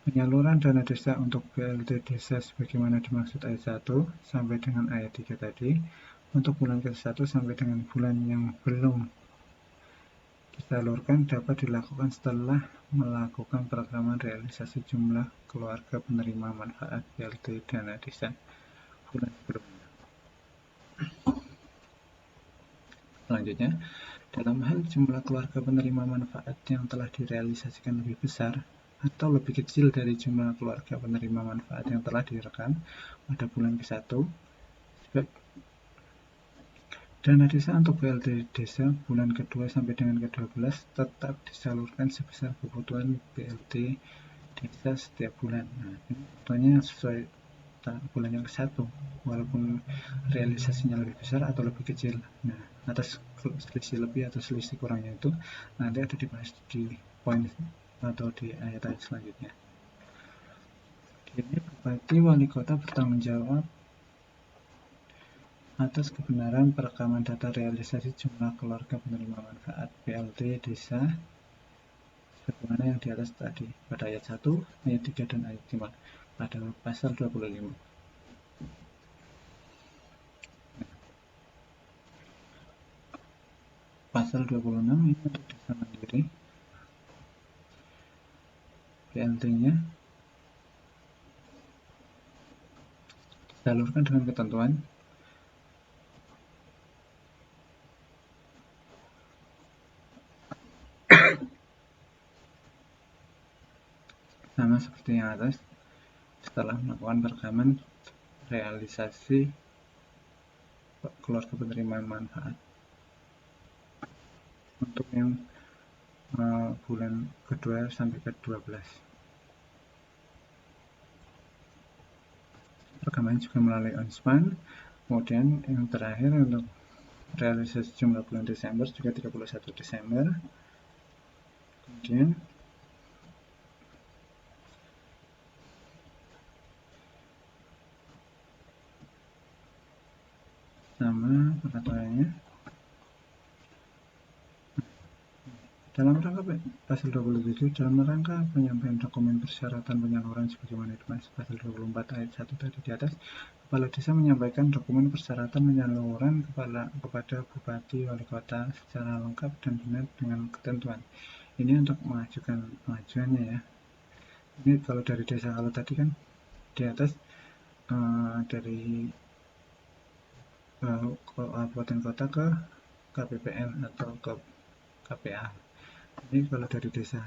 penyaluran dana desa untuk BLT desa sebagaimana dimaksud ayat 1 sampai dengan ayat 3 tadi, untuk bulan ke-1 sampai dengan bulan yang belum disalurkan dapat dilakukan setelah melakukan perekaman realisasi jumlah keluarga penerima manfaat BLT dana desa bulan sebelumnya. Selanjutnya, dalam hal jumlah keluarga penerima manfaat yang telah direalisasikan lebih besar atau lebih kecil dari jumlah keluarga penerima manfaat yang telah direkam pada bulan ke-1, dana desa untuk BLT desa bulan ke-2 sampai dengan ke-12 tetap disalurkan sebesar kebutuhan BLT desa setiap bulan. Nah, ini contohnya sesuai bulan yang ke-1, walaupun realisasinya lebih besar atau lebih kecil. Nah, atas selisih lebih atau selisih kurangnya itu nanti ada dibahas di poin atau di ayat-ayat selanjutnya. Ini Bupati Wali Kota bertanggung jawab atas kebenaran perekaman data realisasi jumlah keluarga penerima manfaat BLT desa sebagaimana yang di atas tadi pada ayat 1, ayat 3 dan ayat 5 pada pasal 25. Pasal 26 ini untuk desa mandiri, BLT-nya disalurkan dengan ketentuan sama seperti yang atas. Setelah melakukan perekaman realisasi keluarga penerima manfaat untuk yang bulan ke-2 sampai ke-12. Perekaman juga melalui onspan. Kemudian yang terakhir untuk realisasi jumlah bulan Desember juga 31 Desember. Kemudian sama peraturannya dalam rangka pasal 27 dalam rangka penyampaian dokumen persyaratan penyaluran sebagaimana dimaksud pasal 24 ayat 1 tadi di atas, kepala desa menyampaikan dokumen persyaratan penyaluran kepada bupati wali kota secara lengkap dan benar dengan ketentuan. Ini untuk mengajukan pengajuannya ya. Ini kalau dari desa, kalau tadi kan di atas dari kabupaten kota ke KPPN atau ke KPA. Ini kalau dari desa.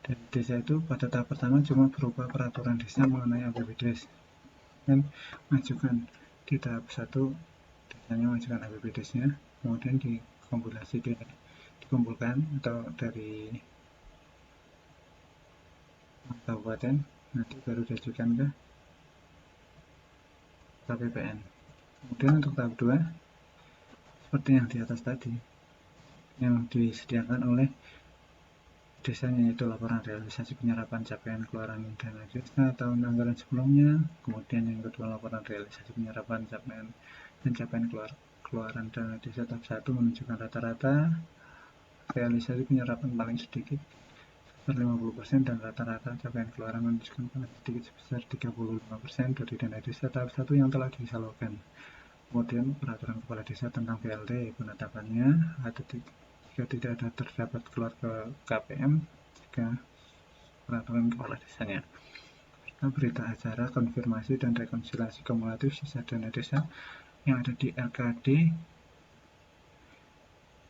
Dari desa itu pada tahap pertama cuma berupa peraturan desa mengenai APBDes. Dan mengajukan di tahap 1 desanya mengajukan APBDes-nya, kemudian dikumpulkan atau dari kabupaten, nanti baru diajukan ke KPPN. Kemudian untuk tahap 2 seperti yang di atas tadi, yang disediakan oleh desanya, yaitu laporan realisasi penyerapan capaian keluaran dana desa tahun anggaran sebelumnya. Kemudian yang kedua, laporan realisasi penyerapan capaian keluaran dana desa tahap 1 menunjukkan rata-rata realisasi penyerapan paling sedikit sebesar 50% dan rata-rata capaian keluaran menunjukkan paling sedikit sebesar 35% dari dana desa tahap 1 yang telah disalurkan. Kemudian peraturan kepala desa tentang BLT penetapannya jika tidak ada terdapat keluarga KPM jika peraturan kepala desanya. Berita acara konfirmasi dan rekonsiliasi kumulatif sisa dana desa yang ada di RKD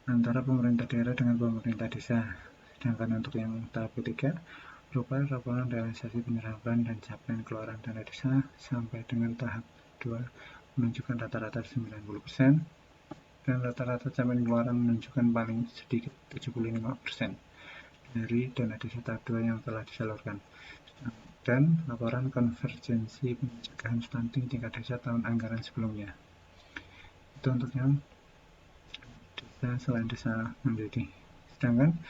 antara pemerintah daerah dengan pemerintah desa. Sedangkan untuk yang tahap ketiga berupa laporan realisasi penyerapan dan capaian keluaran dana desa sampai dengan tahap 2 menunjukkan rata-rata 90% dan rata-rata capaian keluaran menunjukkan paling sedikit 75% dari dana desa tahap 2 yang telah disalurkan. Dan laporan konvergensi pencegahan stunting tingkat desa tahun anggaran sebelumnya. Itu untuk yang desa selain desa mandiri. Sedangkan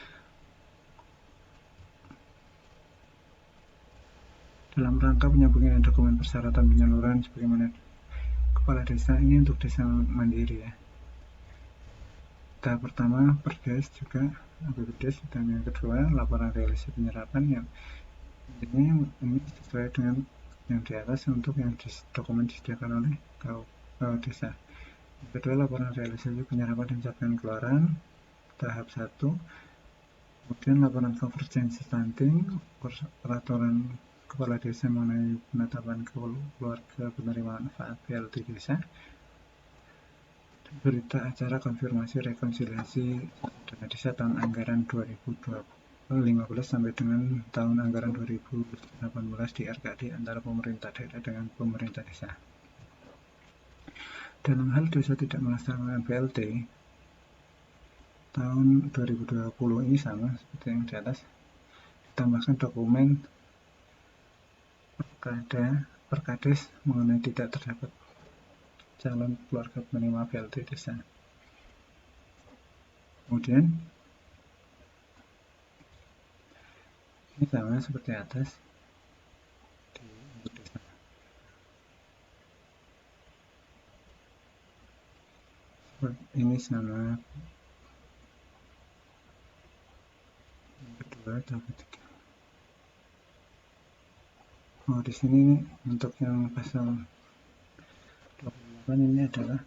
dalam rangka penyampaian dokumen persyaratan penyaluran sebagaimana kepala desa ini untuk desa mandiri ya. Tahap pertama perdes juga APBDes, dan yang kedua laporan realisasi penyerapan yang ini sesuai dengan yang di atas untuk yang dokumen disediakan oleh desa. Yang kedua laporan realisasi penyerapan dan capaian keluaran tahap 1. Kemudian laporan konvergensi stunting, peraturan kepala desa mengenai penetapan keluarga penerima manfaat BLT desa, berita acara konfirmasi rekonsiliasi dana desa tahun anggaran 2015 sampai dengan tahun anggaran 2018 di RKD antara pemerintah daerah dengan pemerintah desa. Dalam hal desa tidak melaksanakan BLT tahun 2020 ini sama seperti yang di atas, ditambahkan dokumen Perkades mengenai tidak terdapat calon keluarga penerima BLT desa. Kemudian ini sama seperti atas di desa. Ini sama yang kedua atau ketiga. Oh, di sini untuk yang pasal 28 ini adalah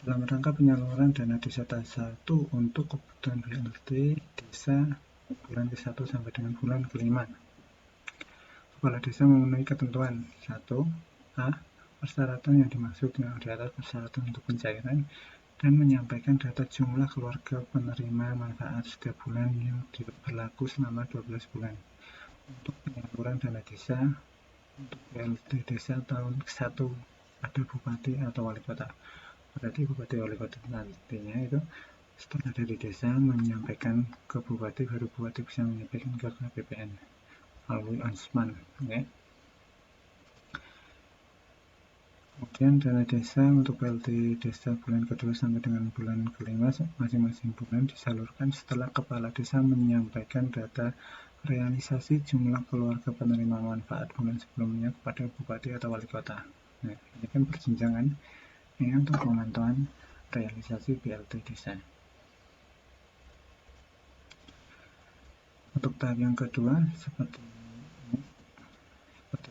dalam rangka penyaluran dana desa tahap 1 untuk kebutuhan BLT desa bulan ke-1 sampai dengan bulan ke-5. Kepala desa memenuhi ketentuan 1. A. Persyaratan yang dimaksud yang di atas persyaratan untuk pencairan dan menyampaikan data jumlah keluarga penerima manfaat setiap bulan yang berlaku selama 12 bulan untuk penyaluran dana desa untuk BLT desa tahun ke-1 pada bupati atau wali kota. Berarti bupati wali kota nantinya itu setelah dari desa menyampaikan ke bupati, baru bupati bisa menyampaikan ke KPPN melalui Ansman. Okay. Kemudian dana desa untuk BLT desa bulan kedua sampai dengan bulan ke-5 masing-masing bulan disalurkan setelah kepala desa menyampaikan data realisasi jumlah keluarga penerima manfaat bulan sebelumnya kepada bupati atau wali kota. Nah, ini kan perjenjangan ini untuk pemantauan realisasi BLT desa. Untuk tahap yang kedua seperti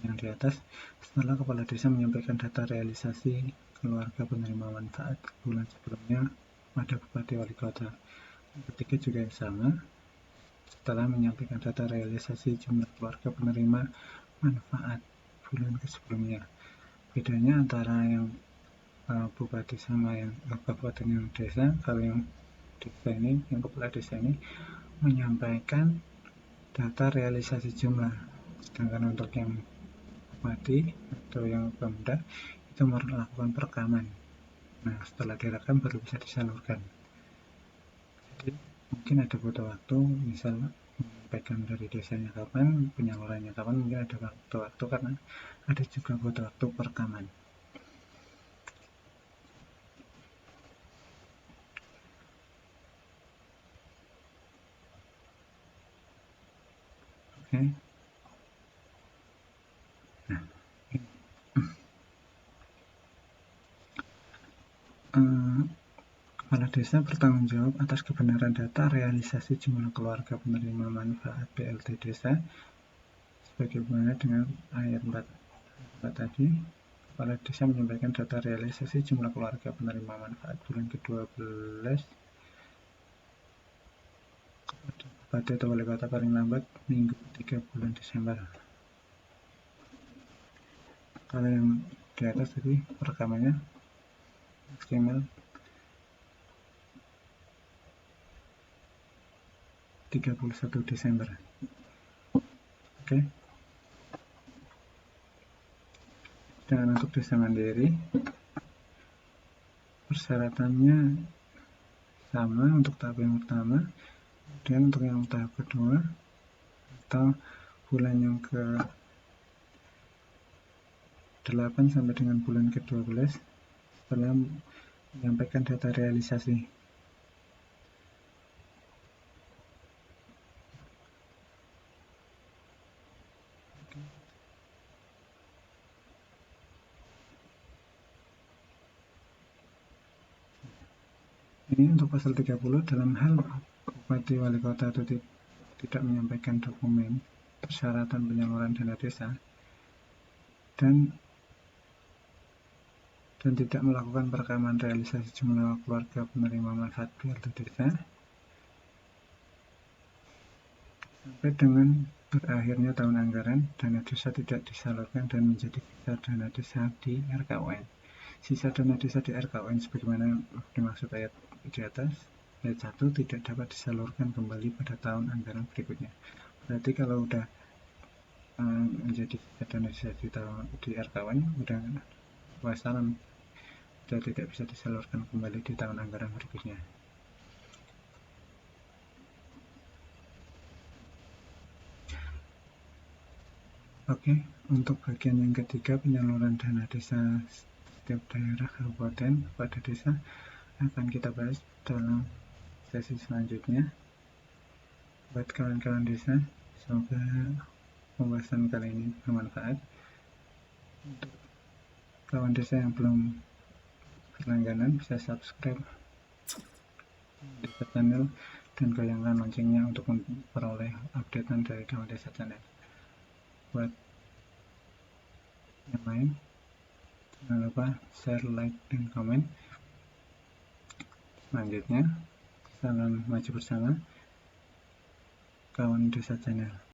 yang di atas, setelah kepala desa menyampaikan data realisasi keluarga penerima manfaat bulan sebelumnya pada bupati wali kota. Yang ketiga juga yang sama, setelah menyampaikan data realisasi jumlah keluarga penerima manfaat bulan sebelumnya. Bedanya antara yang bupati sama yang kabupaten yang desa, kalau yang desa ini, yang kepala desa ini menyampaikan data realisasi jumlah, sedangkan untuk yang bupati atau yang pemda itu melakukan perekaman. Nah, setelah direkam baru bisa disalurkan. Jadi mungkin ada butuh waktu, misal menyampaikan dari desanya kapan, penyalurannya kapan, mungkin ada waktu karena ada juga butuh waktu perekaman. Oke. Nah, Kepala desa bertanggung jawab atas kebenaran data realisasi jumlah keluarga penerima manfaat BLT desa sebagaimana dengan ayat 4 tadi. Kepala desa menyampaikan data realisasi jumlah keluarga penerima manfaat bulan ke-12 kepada Bupati atau Wali Kota paling lambat minggu 3 bulan Desember. Kalau yang di atas tadi rekamannya maksimal 31 Desember. Oke. Dan untuk desa mandiri persyaratannya sama untuk tahap yang pertama, kemudian untuk yang tahap kedua atau bulan yang ke-8 sampai dengan bulan ke-12 setelah menyampaikan data realisasi. Ini untuk pasal 30 dalam hal Bupati Wali Kota itu tidak menyampaikan dokumen persyaratan penyaluran dana desa dan tidak melakukan perekaman realisasi jumlah keluarga penerima manfaat BLT desa sampai dengan berakhirnya tahun anggaran, dana desa tidak disalurkan dan menjadi sisa dana desa di RKUN. Sisa dana desa di RKUN sebagaimana dimaksud ayat di atas, ayat 1 tidak dapat disalurkan kembali pada tahun anggaran berikutnya. Berarti kalau udah menjadi sisa dana desa di RKUN udah wassalam, sudah tidak bisa disalurkan kembali di tahun anggaran berikutnya. Oke, untuk bagian yang ketiga, penyaluran dana desa setiap daerah kabupaten pada desa akan kita bahas dalam sesi selanjutnya. Buat kawan-kawan desa, semoga pembahasan kali ini bermanfaat. Untuk kawan desa yang belum berlangganan bisa subscribe desa channel dan goyangkan loncengnya untuk memperoleh updatean dari kawan desa channel. Buat yang lain, jangan lupa share, like, dan komen. Selanjutnya, salam maju bersama kawan desa channel.